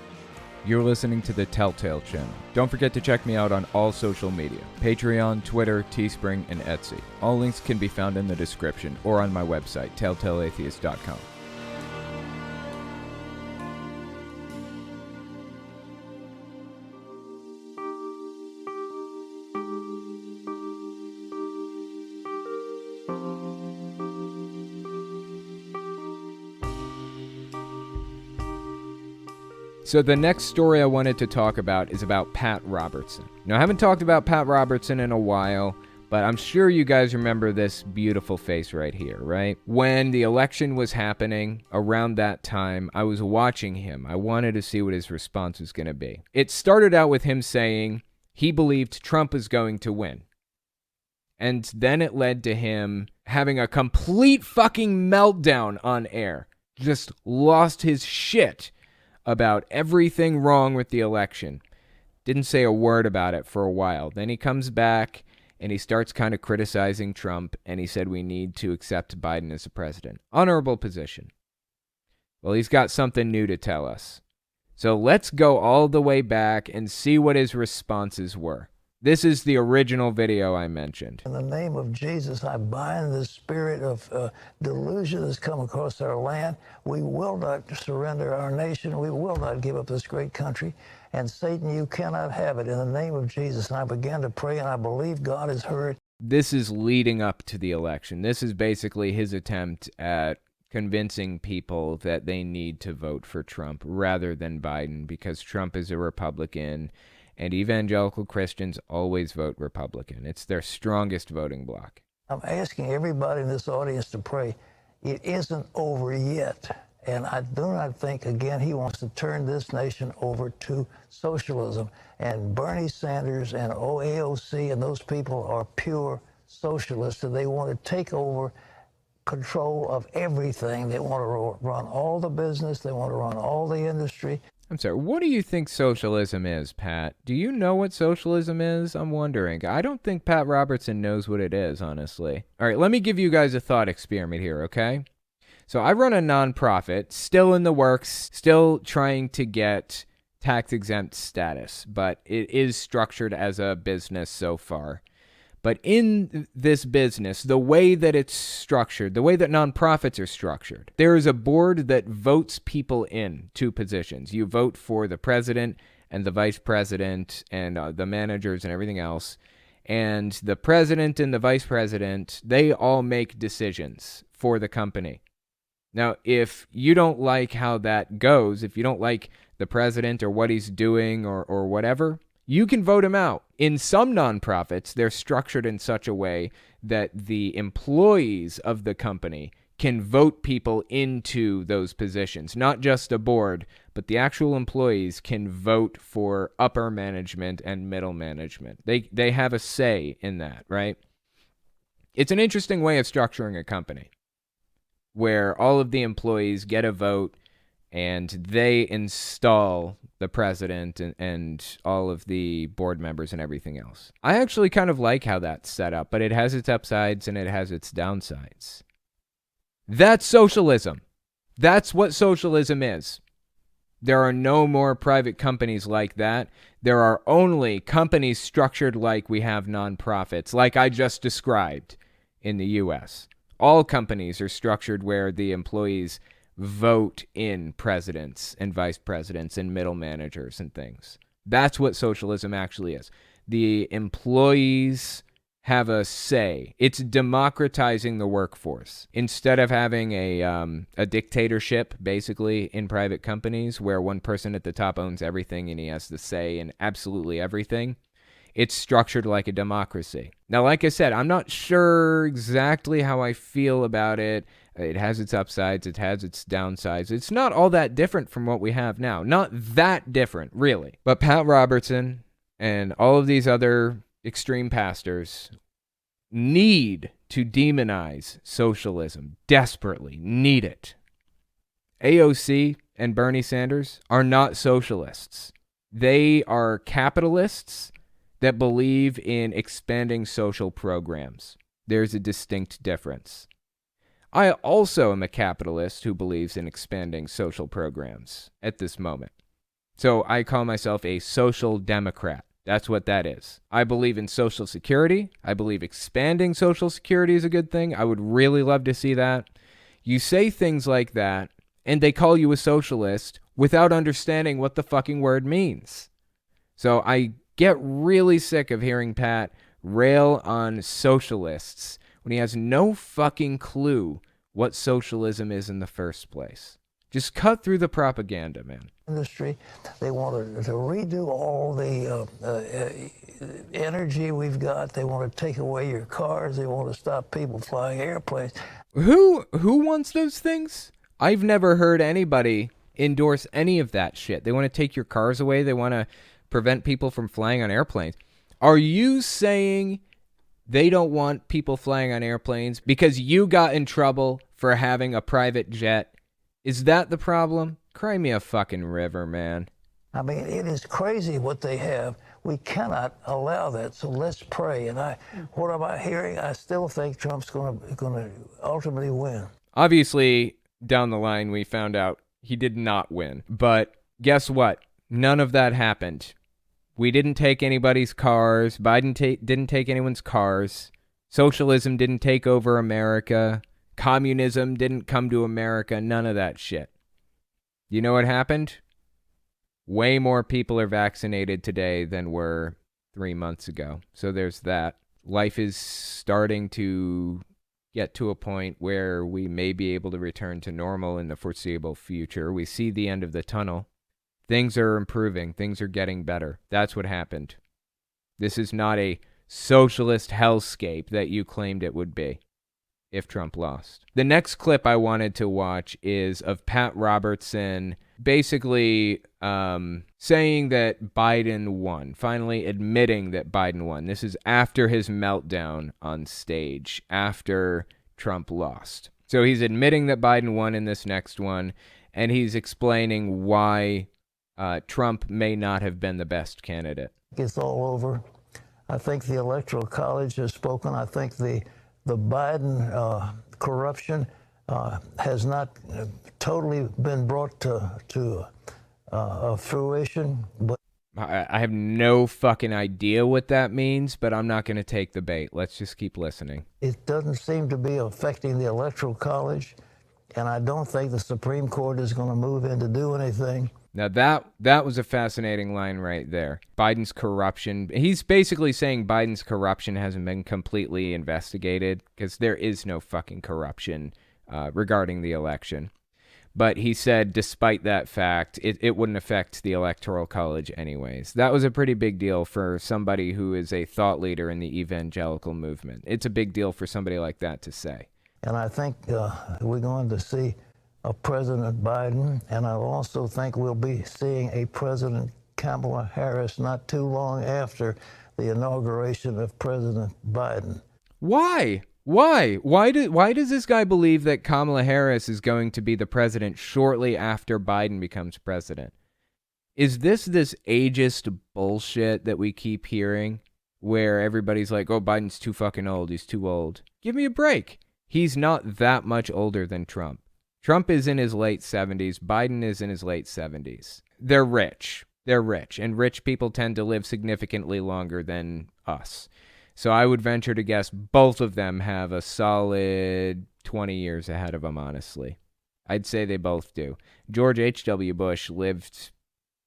Speaker 1: You're listening to the Telltale Channel. Don't forget to check me out on all social media. Patreon, Twitter, Teespring, and Etsy. All links can be found in the description or on my website, telltaleatheist.com. So the next story I wanted to talk about is about Pat Robertson. Now, I haven't talked about Pat Robertson in a while, but I'm sure you guys remember this beautiful face right here, right? When the election was happening around that time, I was watching him. I wanted to see what his response was going to be. It started out with him saying he believed Trump was going to win. And then it led to him having a complete fucking meltdown on air. Just lost his shit about everything wrong with the election. Didn't say a word about it for a while. Then he comes back and he starts kind of criticizing Trump, and he said we need to accept Biden as a president. Honorable position. Well, he's got something new to tell us. So let's go all the way back and see what his responses were. This is the original video I mentioned.
Speaker 6: In the name of Jesus, I bind the spirit of delusion that's come across our land. We will not surrender our nation. We will not give up this great country. And Satan, you cannot have it in the name of Jesus. And I began to pray, and I believe God has heard.
Speaker 1: This is leading up to the election. This is basically his attempt at convincing people that they need to vote for Trump rather than Biden, because Trump is a Republican. And evangelical Christians always vote Republican. It's their strongest voting bloc.
Speaker 6: I'm asking everybody in this audience to pray. It isn't over yet. And I do not think, again, he wants to turn this nation over to socialism. And Bernie Sanders and AOC and those people are pure socialists. And they want to take over control of everything. They want to run all the business. They want to run all the industry.
Speaker 1: I'm sorry, what do you think socialism is, Pat? Do you know what socialism is? I'm wondering. I don't think Pat Robertson knows what it is, honestly. All right, let me give you guys a thought experiment here, okay? So I run a nonprofit, still in the works, still trying to get tax-exempt status, but it is structured as a business so far. But in this business, the way that it's structured, the way that nonprofits are structured, there is a board that votes people in to positions. You vote for the president and the vice president and the managers and everything else. And the president and the vice president, they all make decisions for the company. Now, if you don't like how that goes, if you don't like the president or what he's doing or whatever, you can vote him out. In some nonprofits, they're structured in such a way that the employees of the company can vote people into those positions. Not just a board, but the actual employees can vote for upper management and middle management. They have a say in that, right? It's an interesting way of structuring a company where all of the employees get a vote and they install the president and all of the board members and everything else. I actually kind of like how that's set up, but it has its upsides and it has its downsides. That's socialism. That's what socialism is. There are no more private companies like that. There are only companies structured like we have nonprofits, like I just described in the U.S. All companies are structured where the employees vote in presidents and vice presidents and middle managers and things. That's what socialism actually is. The employees have a say. It's democratizing the workforce. Instead of having a dictatorship, basically, in private companies where one person at the top owns everything and he has the say in absolutely everything, it's structured like a democracy. Now, like I said, I'm not sure exactly how I feel about it. It has its upsides. It has its downsides. It's not all that different from what we have now. Not that different, really. But Pat Robertson and all of these other extreme pastors need to demonize socialism. Desperately need it. AOC and Bernie Sanders are not socialists. They are capitalists that believe in expanding social programs. There's a distinct difference. I also am a capitalist who believes in expanding social programs at this moment. So I call myself a social democrat. That's what that is. I believe in Social Security. I believe expanding Social Security is a good thing. I would really love to see that. You say things like that, and they call you a socialist without understanding what the fucking word means. So I get really sick of hearing Pat rail on socialists when he has no fucking clue what socialism is in the first place. Just cut through the propaganda, man.
Speaker 6: Industry, they want to redo all the energy we've got. They want to take away your cars. They want to stop people flying airplanes.
Speaker 1: Who wants those things? I've never heard anybody endorse any of that shit. They want to take your cars away. They want to prevent people from flying on airplanes. Are you saying They don't want people flying on airplanes because you got in trouble for having a private jet. Is that the problem? Cry me a fucking river, man.
Speaker 6: I mean, it is crazy what they have. We cannot allow that, so let's pray. And what am I hearing? I still think Trump's going to ultimately win.
Speaker 1: Obviously, down the line, we found out he did not win. But guess what? None of that happened. We didn't take anybody's cars. Biden didn't take anyone's cars. Socialism didn't take over America. Communism didn't come to America. None of that shit. You know what happened? Way more people are vaccinated today than were 3 months ago. So there's that. Life is starting to get to a point where we may be able to return to normal in the foreseeable future. We see the end of the tunnel. Things are improving. Things are getting better. That's what happened. This is not a socialist hellscape that you claimed it would be if Trump lost. The next clip I wanted to watch is of Pat Robertson basically saying that Biden won, finally admitting that Biden won. This is after his meltdown on stage, after Trump lost. So he's admitting that Biden won in this next one, and he's explaining why Trump may not have been the best candidate.
Speaker 6: It's all over. I think the Electoral College has spoken. I think the Biden corruption has not totally been brought to fruition. But
Speaker 1: I have no fucking idea what that means, but I'm not going to take the bait. Let's just keep listening.
Speaker 6: It doesn't seem to be affecting the Electoral College, and I don't think the Supreme Court is going to move in to do anything.
Speaker 1: Now that was a fascinating line right there. Biden's corruption. He's basically saying Biden's corruption hasn't been completely investigated because there is no fucking corruption regarding the election. But he said despite that fact, it wouldn't affect the Electoral College anyways. That was a pretty big deal for somebody who is a thought leader in the evangelical movement. It's a big deal for somebody like that to say.
Speaker 6: And I think we're going to see a President Biden, and I also think we'll be seeing a President Kamala Harris not too long after the inauguration of President Biden.
Speaker 1: Why? Why does this guy believe that Kamala Harris is going to be the president shortly after Biden becomes president? Is this ageist bullshit that we keep hearing where everybody's like, oh, Biden's too fucking old, he's too old? Give me a break. He's not that much older than Trump. Trump is in his late 70s. Biden is in his late 70s. They're rich. And rich people tend to live significantly longer than us. So I would venture to guess both of them have a solid 20 years ahead of them, honestly. I'd say they both do. George H.W. Bush lived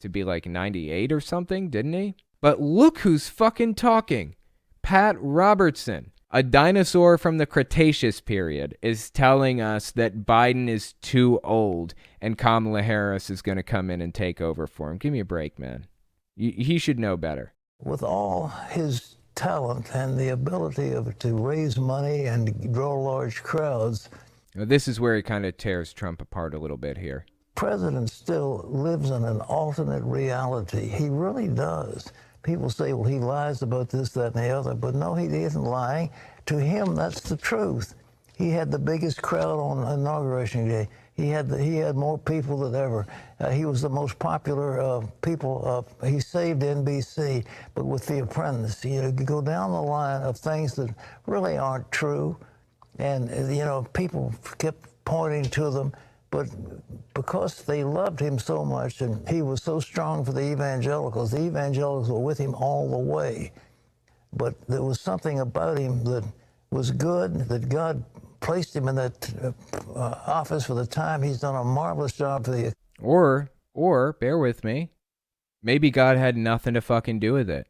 Speaker 1: to be like 98 or something, didn't he? But look who's fucking talking. Pat Robertson. A dinosaur from the Cretaceous period is telling us that Biden is too old and Kamala Harris is going to come in and take over for him. Give me a break, man. He should know better.
Speaker 6: With all his talent and the ability to raise money and draw large crowds.
Speaker 1: Now, this is where he kind of tears Trump apart a little bit here.
Speaker 6: The president still lives in an alternate reality. He really does. People say, well, he lies about this, that, and the other. But no, he isn't lying. To him, that's the truth. He had the biggest crowd on Inauguration Day. He had more people than ever. He was the most popular people. He saved NBC. But with The Apprentice, you go down the line of things that really aren't true. And, people kept pointing to them. But because they loved him so much and he was so strong for the evangelicals were with him all the way. But there was something about him that was good, that God placed him in that office for the time. He's done a marvelous job for the...
Speaker 1: Or, bear with me, maybe God had nothing to fucking do with it.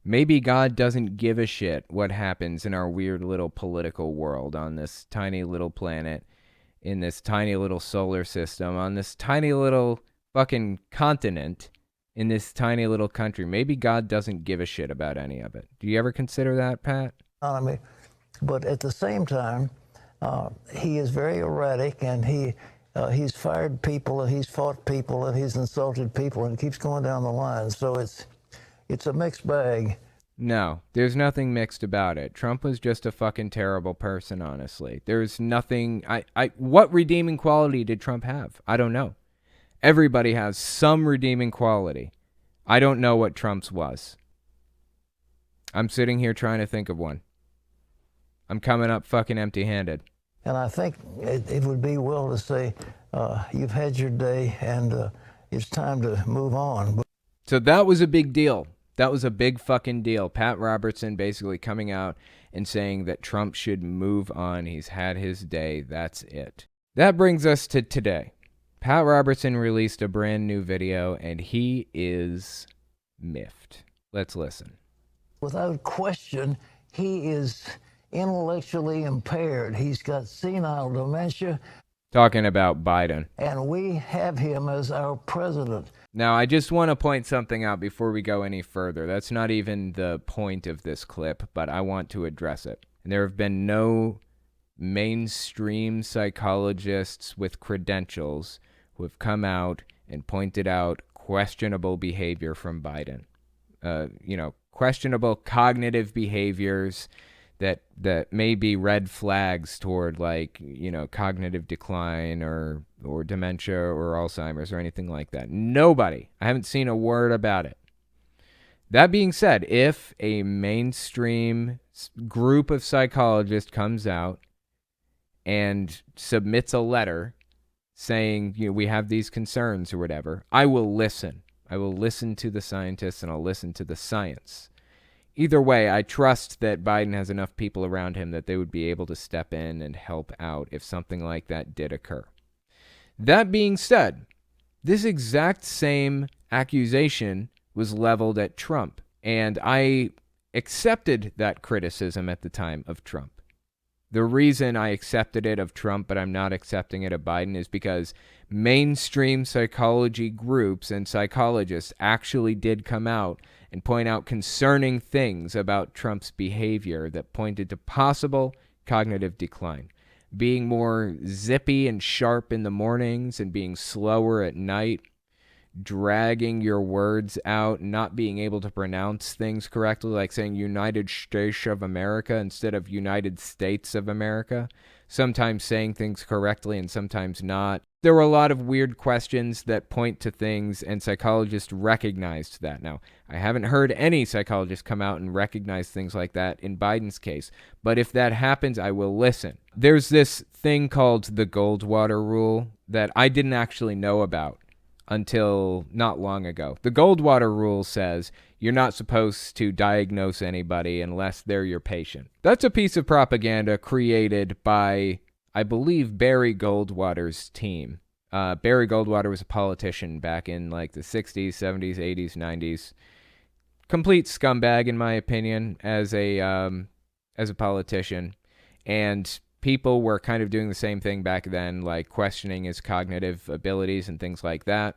Speaker 1: Maybe God doesn't give a shit what happens in our weird little political world on this tiny little planet, in this tiny little solar system, on this tiny little fucking continent, in this tiny little country. Maybe God doesn't give a shit about any of it. Do you ever consider that, Pat?
Speaker 6: But at the same time, he is very erratic, and he's fired people, and he's fought people, and he's insulted people, and it keeps going down the line. So it's a mixed bag.
Speaker 1: No, there's nothing mixed about it. Trump was just a fucking terrible person, honestly. There's nothing... What redeeming quality did Trump have? I don't know. Everybody has some redeeming quality. I don't know what Trump's was. I'm sitting here trying to think of one. I'm coming up fucking empty-handed.
Speaker 6: And I think it would be well to say, you've had your day and it's time to move on.
Speaker 1: So that was a big deal. That was a big fucking deal. Pat Robertson basically coming out and saying that Trump should move on. He's had his day. That's it. That brings us to today. Pat Robertson released a brand new video and he is miffed. Let's listen.
Speaker 6: Without question, he is intellectually impaired. He's got senile dementia.
Speaker 1: Talking about Biden.
Speaker 6: And we have him as our president.
Speaker 1: Now, I just want to point something out before we go any further. That's not even the point of this clip, but I want to address it. And there have been no mainstream psychologists with credentials who have come out and pointed out questionable behavior from Biden. Questionable cognitive behaviors that may be red flags toward, like, cognitive decline or dementia or Alzheimer's or anything like that. Nobody. I haven't seen a word about it. That being said, if a mainstream group of psychologists comes out and submits a letter saying, we have these concerns or whatever, I will listen. I will listen to the scientists and I'll listen to the science. Either way, I trust that Biden has enough people around him that they would be able to step in and help out if something like that did occur. That being said, this exact same accusation was leveled at Trump, and I accepted that criticism at the time of Trump. The reason I accepted it of Trump, but I'm not accepting it of Biden, is because mainstream psychology groups and psychologists actually did come out and point out concerning things about Trump's behavior that pointed to possible cognitive decline. Being more zippy and sharp in the mornings and being slower at night, dragging your words out, not being able to pronounce things correctly, like saying United States of America instead of United States of America, sometimes saying things correctly and sometimes not. There were a lot of weird questions that point to things, and psychologists recognized that. Now, I haven't heard any psychologist come out and recognize things like that in Biden's case, but if that happens, I will listen. There's this thing called the Goldwater rule that I didn't actually know about until not long ago. The Goldwater rule says you're not supposed to diagnose anybody unless they're your patient. That's a piece of propaganda created by, I believe, Barry Goldwater's team. Barry Goldwater was a politician back in like the 60s, 70s, 80s, 90s. Complete scumbag, in my opinion, as a politician. And people were kind of doing the same thing back then, like questioning his cognitive abilities and things like that.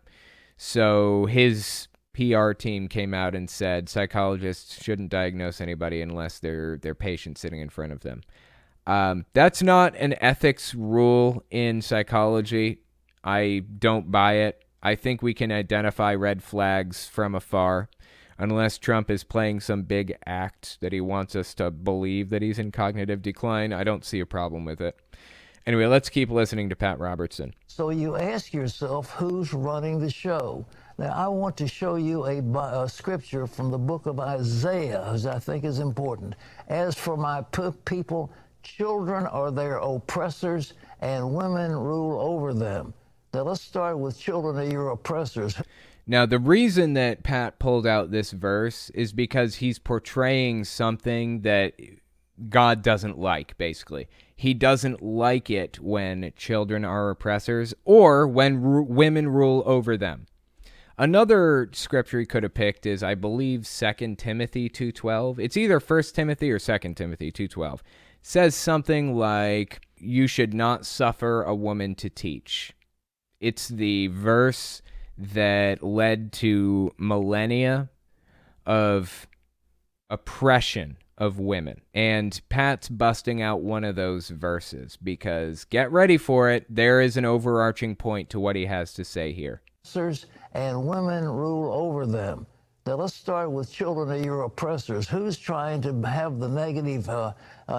Speaker 1: So his PR team came out and said psychologists shouldn't diagnose anybody unless they're patient sitting in front of them. That's not an ethics rule in psychology. I don't buy it. I think we can identify red flags from afar. Unless Trump is playing some big act that he wants us to believe that he's in cognitive decline, I don't see a problem with it. Anyway, let's keep listening to Pat Robertson.
Speaker 6: So you ask yourself, who's running the show? Now, I want to show you a scripture from the book of Isaiah, as I think is important. As for my people, children are their oppressors, and women rule over them. Now, let's start with children are your oppressors.
Speaker 1: Now, the reason that Pat pulled out this verse is because he's portraying something that God doesn't like, basically. He doesn't like it when children are oppressors or when women rule over them. Another scripture he could have picked is, I believe, 2 Timothy 2:12. It's either 1 Timothy or 2 Timothy 2:12. It says something like, you should not suffer a woman to teach. It's the verse that led to millennia of oppression of women. And Pat's busting out one of those verses because, get ready for it, there is an overarching point to what he has to say here.
Speaker 6: And women rule over them. Now, let's start with children of your oppressors. Who's trying to have the negative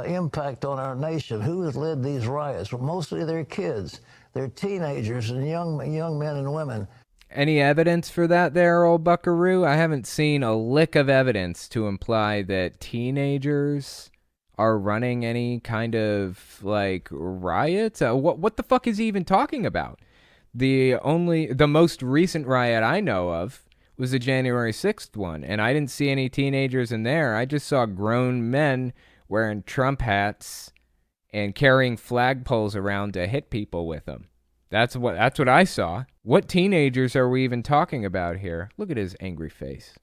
Speaker 6: impact on our nation? Who has led these riots? Well, mostly they're kids. They're teenagers and young men and women.
Speaker 1: Any evidence for that there, old buckaroo? I haven't seen a lick of evidence to imply that teenagers are running any kind of, like, riots. What the fuck is he even talking about? The most recent riot I know of was the January 6th one, and I didn't see any teenagers in there. I just saw grown men wearing Trump hats and carrying flagpoles around to hit people with them. That's what I saw. What teenagers are we even talking about here? Look at his angry face.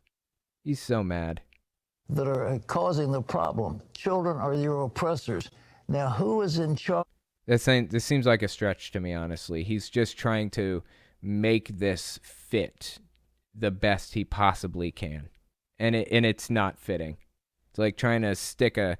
Speaker 1: He's so mad.
Speaker 6: That are causing the problem. Children are your oppressors. Now, who is in charge?
Speaker 1: This seems like a stretch to me, honestly. He's just trying to make this fit the best he possibly can. And it's not fitting. It's like trying to stick a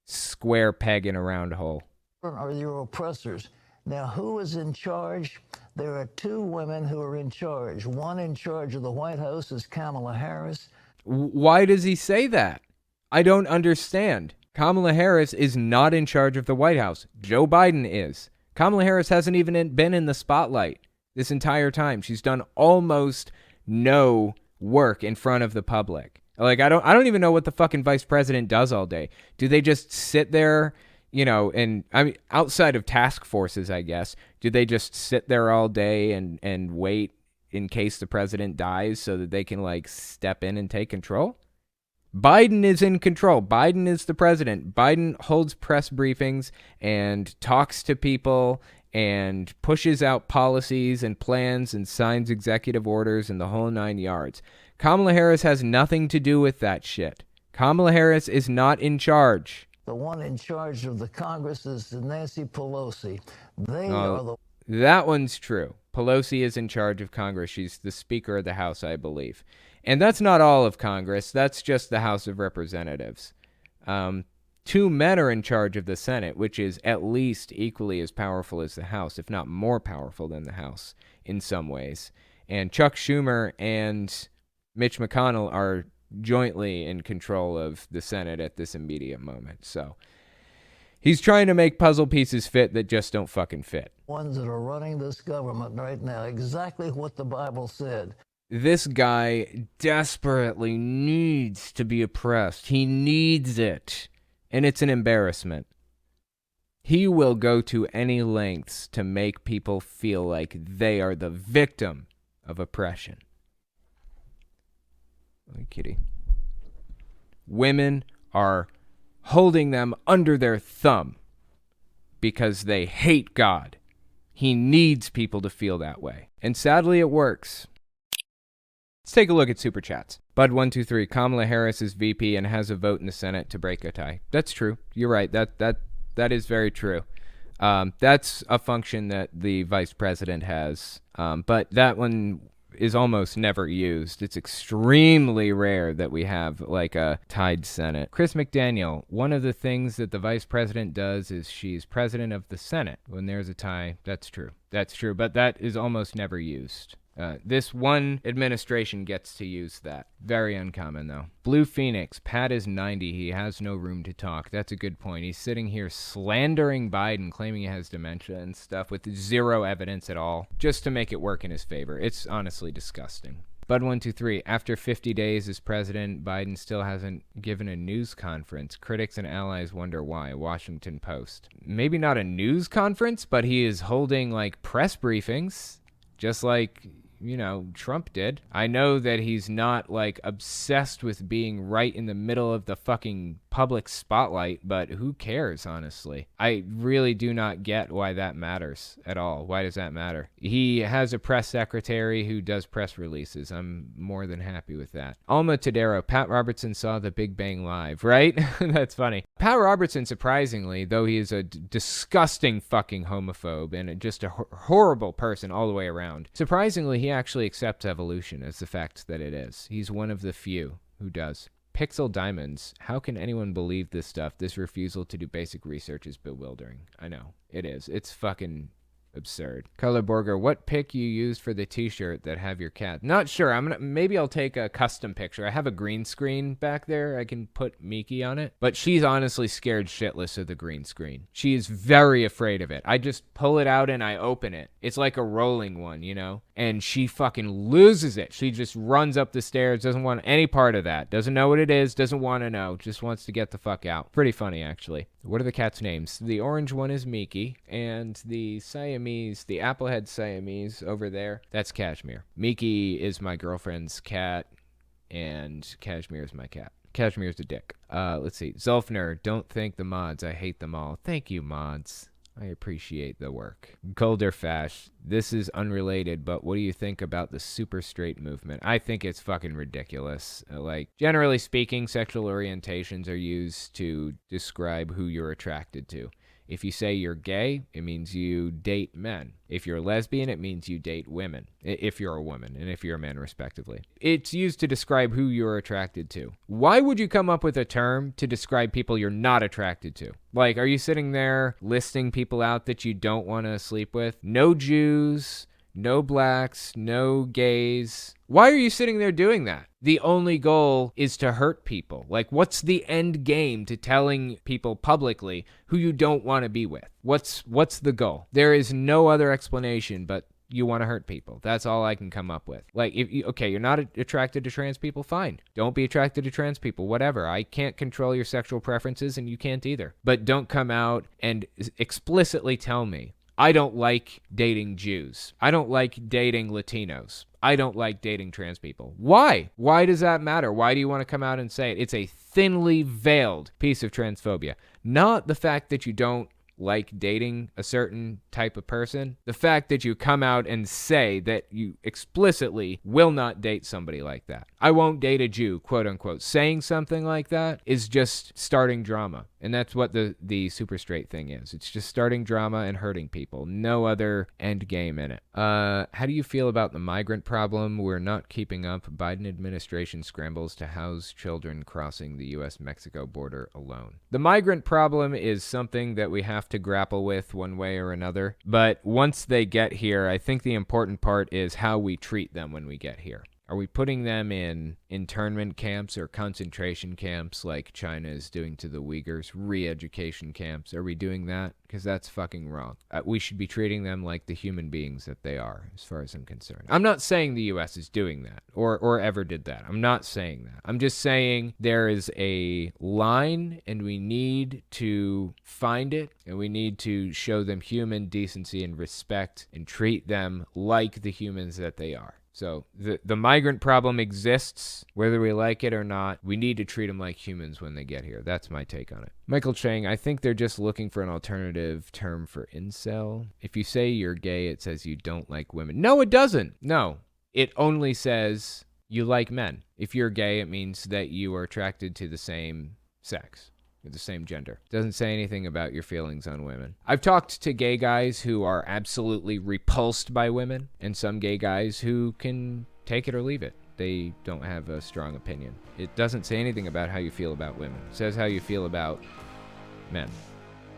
Speaker 1: square peg in a round hole.
Speaker 6: Are your oppressors. Now, who is in charge? There are two women who are in charge. One in charge of the White House is Kamala Harris.
Speaker 1: Why does he say that? I don't understand. Kamala Harris is not in charge of the White House. Joe Biden is. Kamala Harris hasn't even been in the spotlight this entire time. She's done almost no work in front of the public. Like, I don't even know what the fucking vice president does all day. Do they just sit there, and I mean, outside of task forces, I guess, do they just sit there all day and wait in case the president dies so that they can, like, step in and take control? Biden is in control. Biden is the president. Biden holds press briefings and talks to people and pushes out policies and plans and signs executive orders and the whole 9 yards. Kamala Harris has nothing to do with that shit. Kamala Harris is not in charge.
Speaker 6: The one in charge of the Congress is Nancy Pelosi. They are the...
Speaker 1: That one's true. Pelosi is in charge of Congress. She's the Speaker of the House, I believe. And that's not all of Congress. That's just the House of Representatives. Two men are in charge of the Senate, which is at least equally as powerful as the House, if not more powerful than the House in some ways. And Chuck Schumer and Mitch McConnell are jointly in control of the Senate at this immediate moment. So he's trying to make puzzle pieces fit that just don't fucking fit.
Speaker 6: Ones that are running this government right now, exactly what the Bible said.
Speaker 1: This guy desperately needs to be oppressed. He needs it. And it's an embarrassment. He will go to any lengths to make people feel like they are the victim of oppression. Oh, kitty. Women are holding them under their thumb because they hate God. He needs people to feel that way. And sadly, it works. Let's take a look at Super Chats. Bud123, Kamala Harris is VP and has a vote in the Senate to break a tie. That's true. You're right. That is very true. That's a function that the vice president has. But that one is almost never used. It's extremely rare that we have like a tied Senate. Chris McDaniel, one of the things that the vice president does is she's president of the Senate. When there's a tie, that's true. That's true, but that is almost never used. This one administration gets to use that. Very uncommon, though. Blue Phoenix, Pat is 90. He has no room to talk. That's a good point. He's sitting here slandering Biden, claiming he has dementia and stuff with zero evidence at all, just to make it work in his favor. It's honestly disgusting. Bud123, after 50 days as president, Biden still hasn't given a news conference. Critics and allies wonder why. Washington Post. Maybe not a news conference, but he is holding, like, press briefings, just like Trump did. I know that he's not, like, obsessed with being right in the middle of the fucking public spotlight, but who cares, honestly? I really do not get why that matters at all. Why does that matter? He has a press secretary who does press releases. I'm more than happy with that. Alma Tadero, Pat Robertson saw the Big Bang Live, right? That's funny. Pat Robertson, surprisingly, though he is a disgusting fucking homophobe and just a horrible person all the way around, surprisingly, he actually accepts evolution as the fact that it is. He's one of the few who does. Pixel Diamonds, how can anyone believe this stuff? This refusal to do basic research is bewildering. I know, it is. It's fucking absurd. Color Borger, what pic you used for the t-shirt that have your cat? Not sure. Maybe I'll take a custom picture. I have a green screen back there. I can put Miki on it. But she's honestly scared shitless of the green screen. She is very afraid of it. I just pull it out and I open it. It's like a rolling one, you know? And she fucking loses it. She just runs up the stairs, doesn't want any part of that. Doesn't know what it is, doesn't want to know. Just wants to get the fuck out. Pretty funny, actually. What are the cats' names? The orange one is Miki, and the Siamese, the Applehead Siamese over there, that's Cashmere. Miki is my girlfriend's cat, and Cashmere is my cat. Cashmere's a dick. Let's see. Zulfner, don't thank the mods. I hate them all. Thank you, mods. I appreciate the work. Colder Fash, this is unrelated, but what do you think about the super straight movement? I think it's fucking ridiculous. Like, generally speaking, sexual orientations are used to describe who you're attracted to. If you say you're gay, it means you date men. If you're lesbian, it means you date women. If you're a woman, and if you're a man, respectively. It's used to describe who you're attracted to. Why would you come up with a term to describe people you're not attracted to? Like, are you sitting there listing people out that you don't want to sleep with? No Jews, no blacks, no gays. Why are you sitting there doing that? The only goal is to hurt people. Like, what's the end game to telling people publicly who you don't want to be with? What's the goal? There is no other explanation but you want to hurt people. That's all I can come up with. Like, you're not attracted to trans people, fine. Don't be attracted to trans people, whatever. I can't control your sexual preferences, and you can't either. But don't come out and explicitly tell me, I don't like dating Jews. I don't like dating Latinos. I don't like dating trans people. Why? Why does that matter? Why do you want to come out and say it? It's a thinly veiled piece of transphobia. Not the fact that you don't like dating a certain type of person. The fact that you come out and say that you explicitly will not date somebody like that. I won't date a Jew, quote unquote. Saying something like that is just starting drama. And that's what the super straight thing is. It's just starting drama and hurting people. No other end game in it. How do you feel about the migrant problem? We're not keeping up. Biden administration scrambles to house children crossing the U.S.-Mexico border alone. The migrant problem is something that we have to grapple with one way or another. But once they get here, I think the important part is how we treat them when we get here. Are we putting them in internment camps or concentration camps like China is doing to the Uyghurs? Re-education camps? Are we doing that? Because that's fucking wrong. We should be treating them like the human beings that they are, as far as I'm concerned. I'm not saying the U.S. is doing that or ever did that. I'm not saying that. I'm just saying there is a line and we need to find it and we need to show them human decency and respect and treat them like the humans that they are. So the migrant problem exists, whether we like it or not. We need to treat them like humans when they get here. That's my take on it. Michael Chang, I think they're just looking for an alternative term for incel. If you say you're gay, it says you don't like women. No, it doesn't. No, it only says you like men. If you're gay, it means that you are attracted to the same sex. The same gender. Doesn't say anything about your feelings on women. I've talked to gay guys who are absolutely repulsed by women, and some gay guys who can take it or leave it. They don't have a strong opinion. It doesn't say anything about how you feel about women. It says how you feel about men.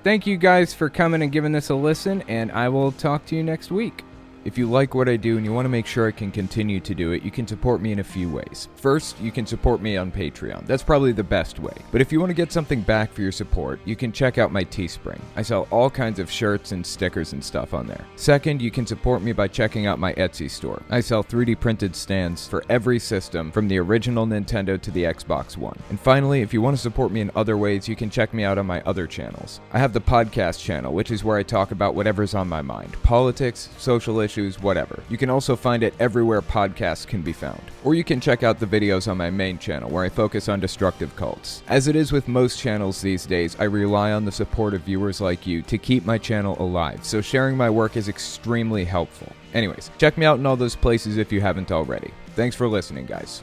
Speaker 1: Thank you guys for coming and giving this a listen, and I will talk to you next week. If you like what I do and you want to make sure I can continue to do it, you can support me in a few ways. First, you can support me on Patreon. That's probably the best way. But if you want to get something back for your support, you can check out my Teespring. I sell all kinds of shirts and stickers and stuff on there. Second, you can support me by checking out my Etsy store. I sell 3D printed stands for every system, from the original Nintendo to the Xbox One. And finally, if you want to support me in other ways, you can check me out on my other channels. I have the podcast channel, which is where I talk about whatever's on my mind. Politics, social issues, whatever. You can also find it everywhere podcasts can be found. Or you can check out the videos on my main channel where I focus on destructive cults. As it is with most channels these days, I rely on the support of viewers like you to keep my channel alive, so sharing my work is extremely helpful. Anyways, check me out in all those places if you haven't already. Thanks for listening, guys.